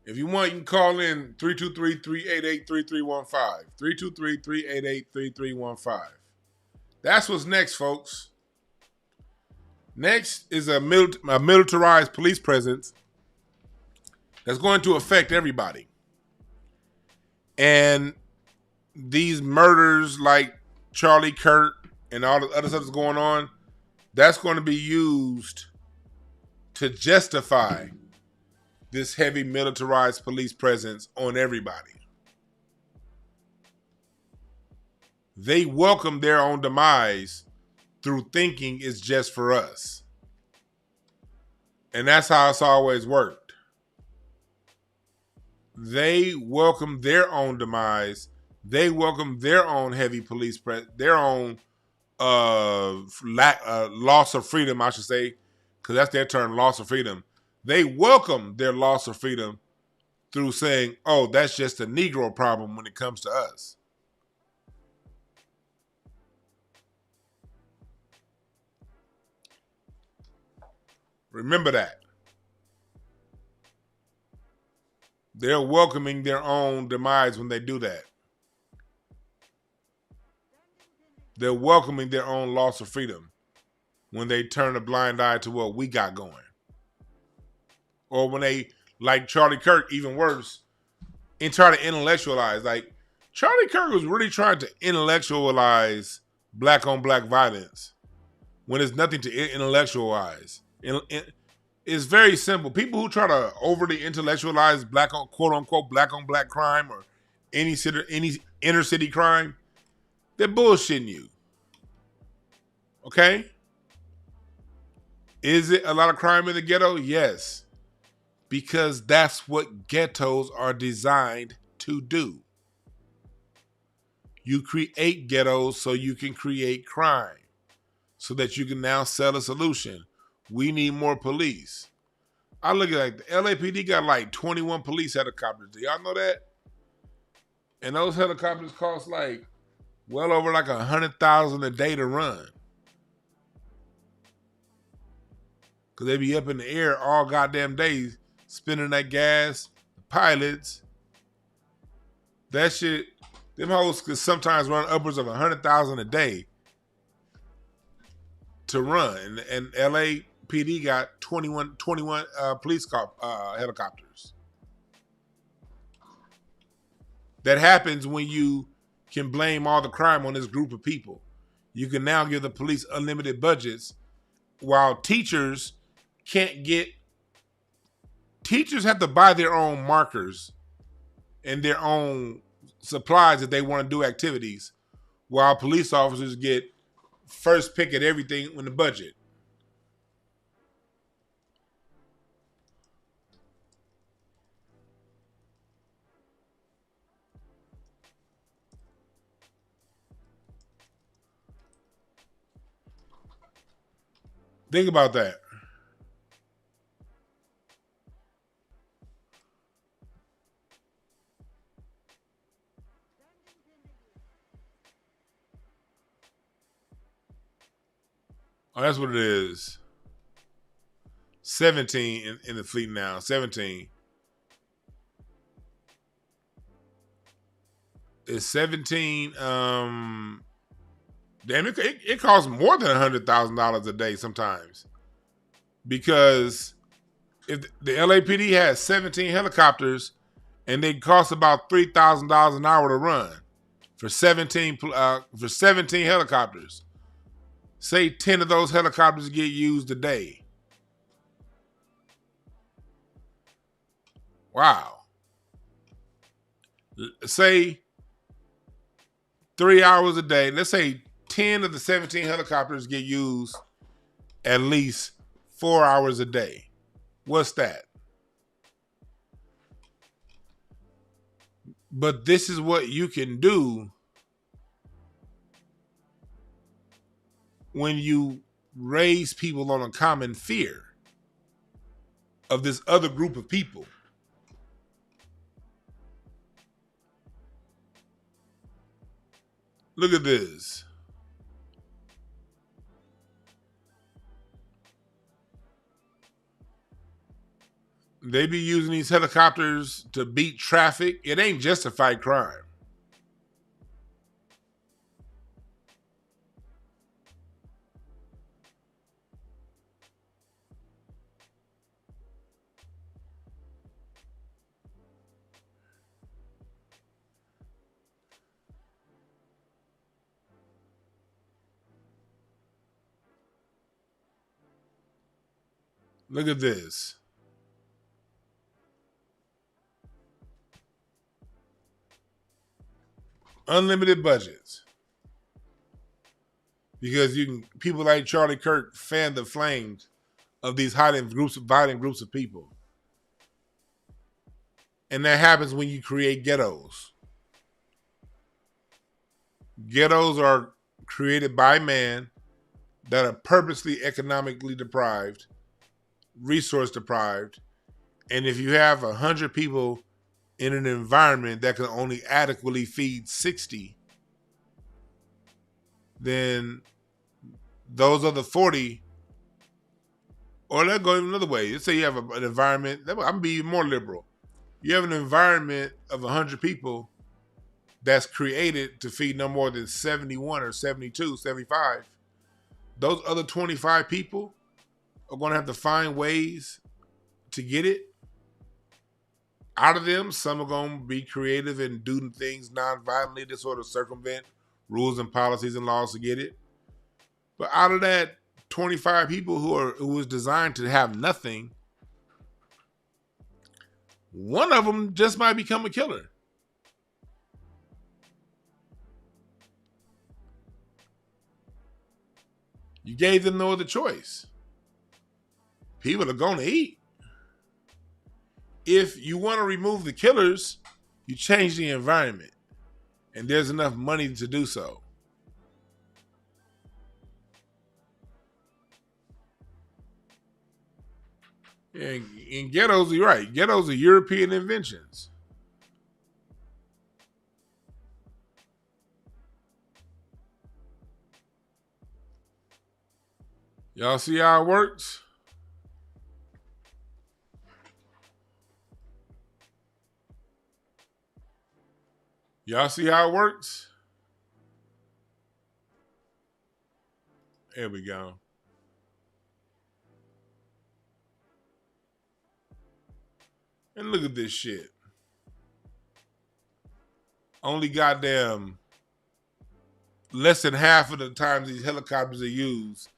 If you want, you can call in 323-388-3315. 323-388-3315. That's what's next, folks. Next is a militarized police presence that's going to affect everybody. And these murders like Charlie Kirk and all the other stuff that's going on, that's going to be used to justify this heavy militarized police presence on everybody. They welcome their own demise through thinking it's just for us. And that's how it's always worked. They welcome their own demise. They welcome their own heavy police their own loss of freedom, I should say, because that's their term, loss of freedom. They welcome their loss of freedom through saying, oh, that's just a Negro problem when it comes to us. Remember that. They're welcoming their own demise when they do that. They're welcoming their own loss of freedom when they turn a blind eye to what we got going. Or when they, like Charlie Kirk, even worse, and try to intellectualize. Like, Charlie Kirk was really trying to intellectualize black on black violence when there's nothing to intellectualize. It's very simple. People who try to overly intellectualize black on quote unquote black on black crime or any inner city crime, they're bullshitting you. Okay? Is it a lot of crime in the ghetto? Yes. Because that's what ghettos are designed to do. You create ghettos so you can create crime, so that you can now sell a solution. We need more police. I look at like the LAPD got like 21 police helicopters. Do y'all know that? And those helicopters cost like well over like $100,000 a day to run. Cause they be up in the air all goddamn days, spinning that gas. The pilots, that shit, them hoes could sometimes run upwards of $100,000 a day to run. And LAPD got 21 police helicopters. That happens when you can blame all the crime on this group of people. You can now give the police unlimited budgets, while teachers can't get. Teachers have to buy their own markers and their own supplies if they want to do activities, while police officers get first pick at everything in the budget. Think about that. Oh, that's what it is. 17 in the fleet now. 17. It's 17. Damn, it costs more than $100,000 a day sometimes. Because if the LAPD has 17 helicopters and they cost about $3,000 an hour to run for 17 helicopters. Say 10 of those helicopters get used a day. Wow. Say 3 hours a day. Let's say 10 of the 17 helicopters get used at least 4 hours a day. What's that? But this is what you can do when you raise people on a common fear of this other group of people. Look at this. They be using these helicopters to beat traffic. It ain't just to fight crime. Look at this. Unlimited budgets. Because people like Charlie Kirk fan the flames of these violent groups of people. And that happens when you create ghettos. Ghettos are created by man that are purposely economically deprived, resource deprived. And if you have 100 people in an environment that can only adequately feed 60, then those other 40, or let's go another way. Let's say you have an environment, I'm going to be even more liberal. You have an environment of 100 people that's created to feed no more than 71 or 72, 75. Those other 25 people are going to have to find ways to get it. Out of them, some are going to be creative and do things non-violently to sort of circumvent rules and policies and laws to get it. But out of that 25 people who was designed to have nothing, one of them just might become a killer. You gave them no other choice. People are going to eat. If you want to remove the killers, you change the environment. And there's enough money to do so. And in ghettos, you're right. Ghettos are European inventions. Y'all see how it works? Y'all see how it works? There we go. And look at this shit. Only goddamn less than half of the times these helicopters are used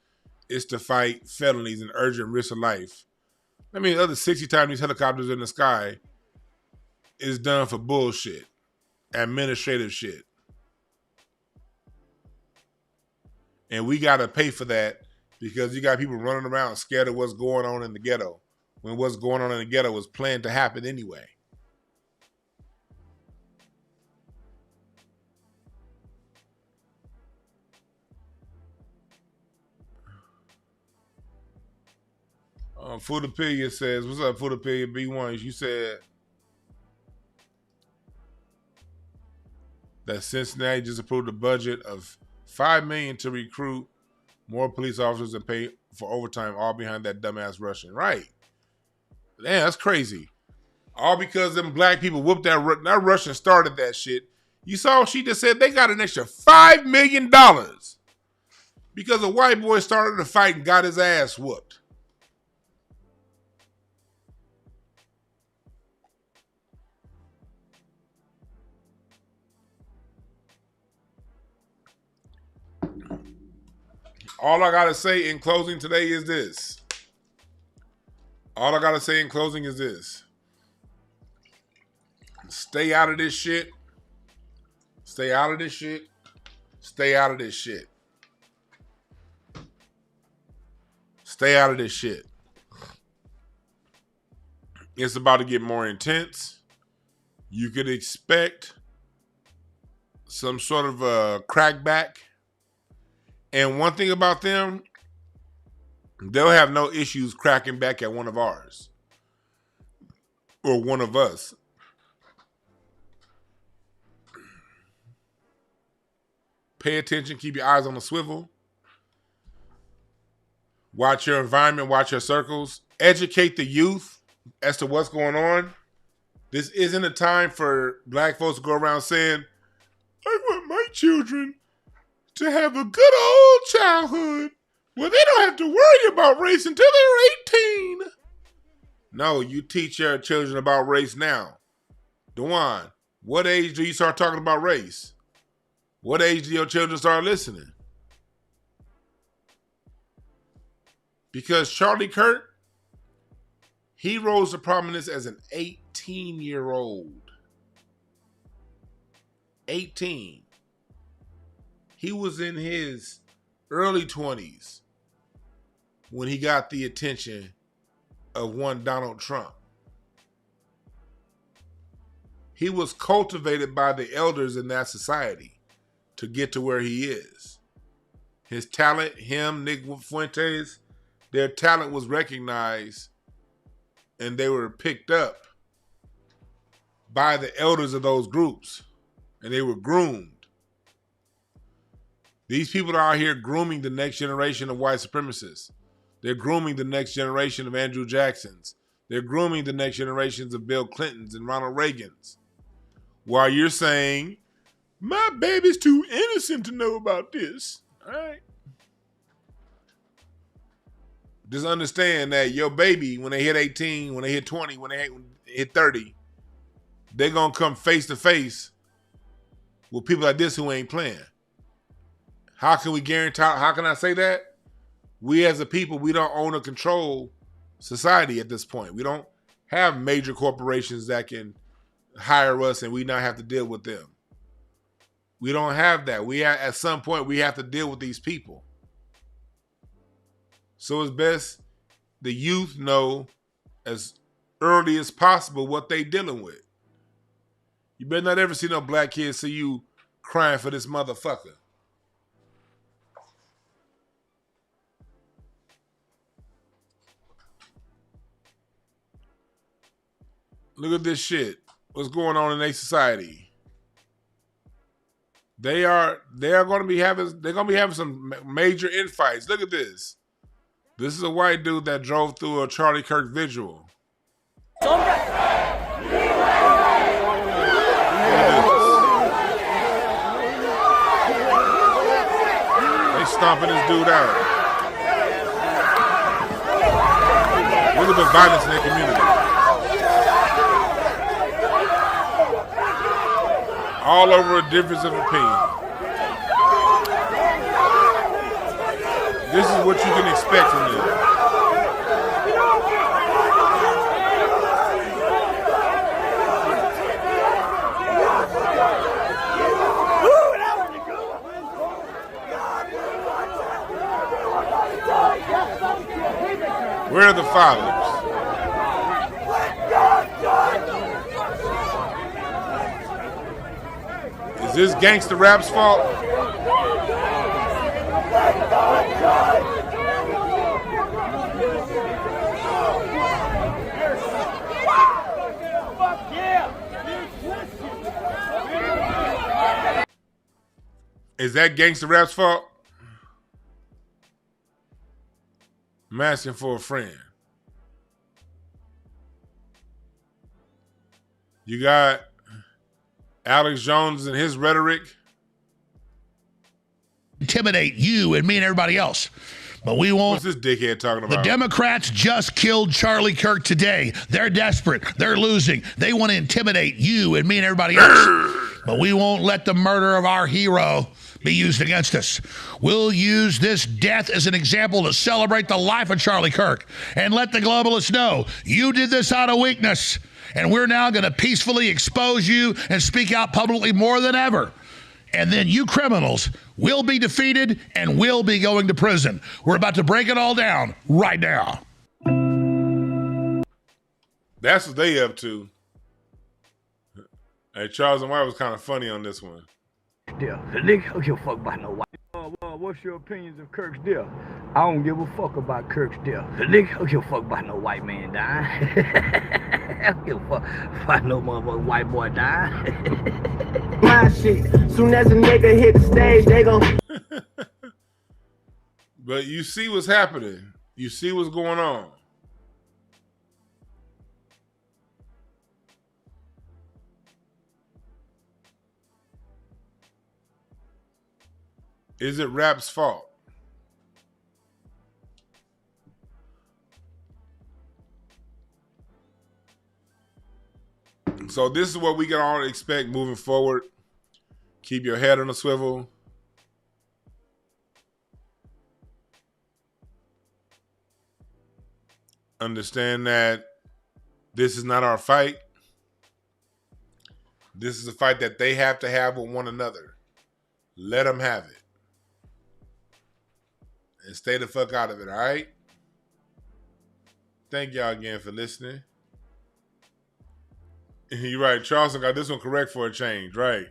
is to fight felonies and urgent risk of life. I mean, the other 60 times these helicopters in the sky is done for bullshit, administrative shit. And we got to pay for that because you got people running around scared of what's going on in the ghetto when what's going on in the ghetto was planned to happen anyway. Fudapilia says, what's up, Fudapilia B1? You said that Cincinnati just approved a budget of $5 million to recruit more police officers and pay for overtime, all behind that dumbass Russian. Right. Damn, that's crazy. All because them black people whooped that Russian started that shit. You saw what she just said? They got an extra $5 million because a white boy started a fight and got his ass whooped. All I got to say in closing today is this. All I got to say in closing is this. Stay out of this shit. Stay out of this shit. Stay out of this shit. Stay out of this shit. It's about to get more intense. You could expect some sort of a crackback. And one thing about them, they'll have no issues cracking back at one of ours or one of us. Pay attention, keep your eyes on the swivel. Watch your environment, watch your circles. Educate the youth as to what's going on. This isn't a time for black folks to go around saying, I want my children to have a good old childhood where they don't have to worry about race until they're 18. No, you teach your children about race now. Dewan, what age do you start talking about race? What age do your children start listening? Because Charlie Kirk, he rose to prominence as an 18-year-old. 18. He was in his early 20s when he got the attention of one Donald Trump. He was cultivated by the elders in that society to get to where he is. His talent, him, Nick Fuentes, their talent was recognized and they were picked up by the elders of those groups and they were groomed. These people are out here grooming the next generation of white supremacists. They're grooming the next generation of Andrew Jacksons. They're grooming the next generations of Bill Clintons and Ronald Reagans. While you're saying, my baby's too innocent to know about this. All right. Just understand that your baby, when they hit 18, when they hit 20, when they hit 30, they're going to come face to face with people like this who ain't playing. How can we guarantee, how can I say that? We as a people, we don't own or control society at this point. We don't have major corporations that can hire us and we not have to deal with them. We don't have that. At some point, we have to deal with these people. So it's best the youth know as early as possible what they dealing with. You better not ever see no black kids see you crying for this motherfucker. Look at this shit. What's going on in their society? They are going to be having some major infights. Look at this. This is a white dude that drove through a Charlie Kirk vigil. They stomping this dude out. Look at the violence in their community. All over a difference of opinion. This is what you can expect from them. Where are the fathers? Is this gangster rap's fault? Is that gangster rap's fault? I'm asking for a friend. You got Alex Jones and his rhetoric. Intimidate you and me and everybody else. But we won't. What's this dickhead talking about? The Democrats just killed Charlie Kirk today. They're desperate. They're losing. They want to intimidate you and me and everybody else. But we won't let the murder of our hero be used against us. We'll use this death as an example to celebrate the life of Charlie Kirk and let the globalists know you did this out of weakness. And we're now going to peacefully expose you and speak out publicly more than ever. And then you criminals will be defeated and will be going to prison. We're about to break it all down right now. That's what they up to. Hey, Charles and White was kind of funny on this one. Yeah, nigga, I don't give a fuck about no white. What's your opinions of Kirk's death? I don't give a fuck about Kirk's death. Nigga, I don't give a fuck about no white man dying. I don't give a fuck about no motherfucking white boy dying. My shit. Soon as a nigga hit the stage, they gon' But you see what's happening. You see what's going on. Is it rap's fault? So this is what we can all expect moving forward. Keep your head on a swivel. Understand that this is not our fight. This is a fight that they have to have with one another. Let them have it. And stay the fuck out of it, all right? Thank y'all again for listening. You're right. Charleston got this one correct for a change, right?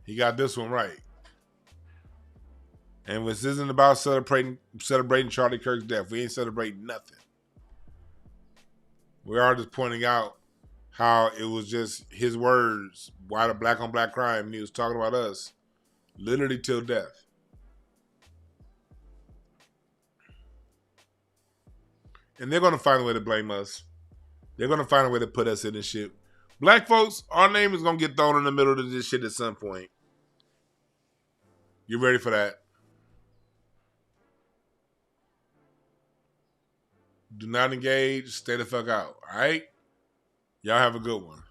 He got this one right. And this isn't about celebrating Charlie Kirk's death. We ain't celebrating nothing. We are just pointing out how it was just his words, why the black on black crime, and he was talking about us literally till death. And they're going to find a way to blame us. They're going to find a way to put us in this shit. Black folks, our name is going to get thrown in the middle of this shit at some point. You ready for that? Do not engage. Stay the fuck out. All right? Y'all have a good one.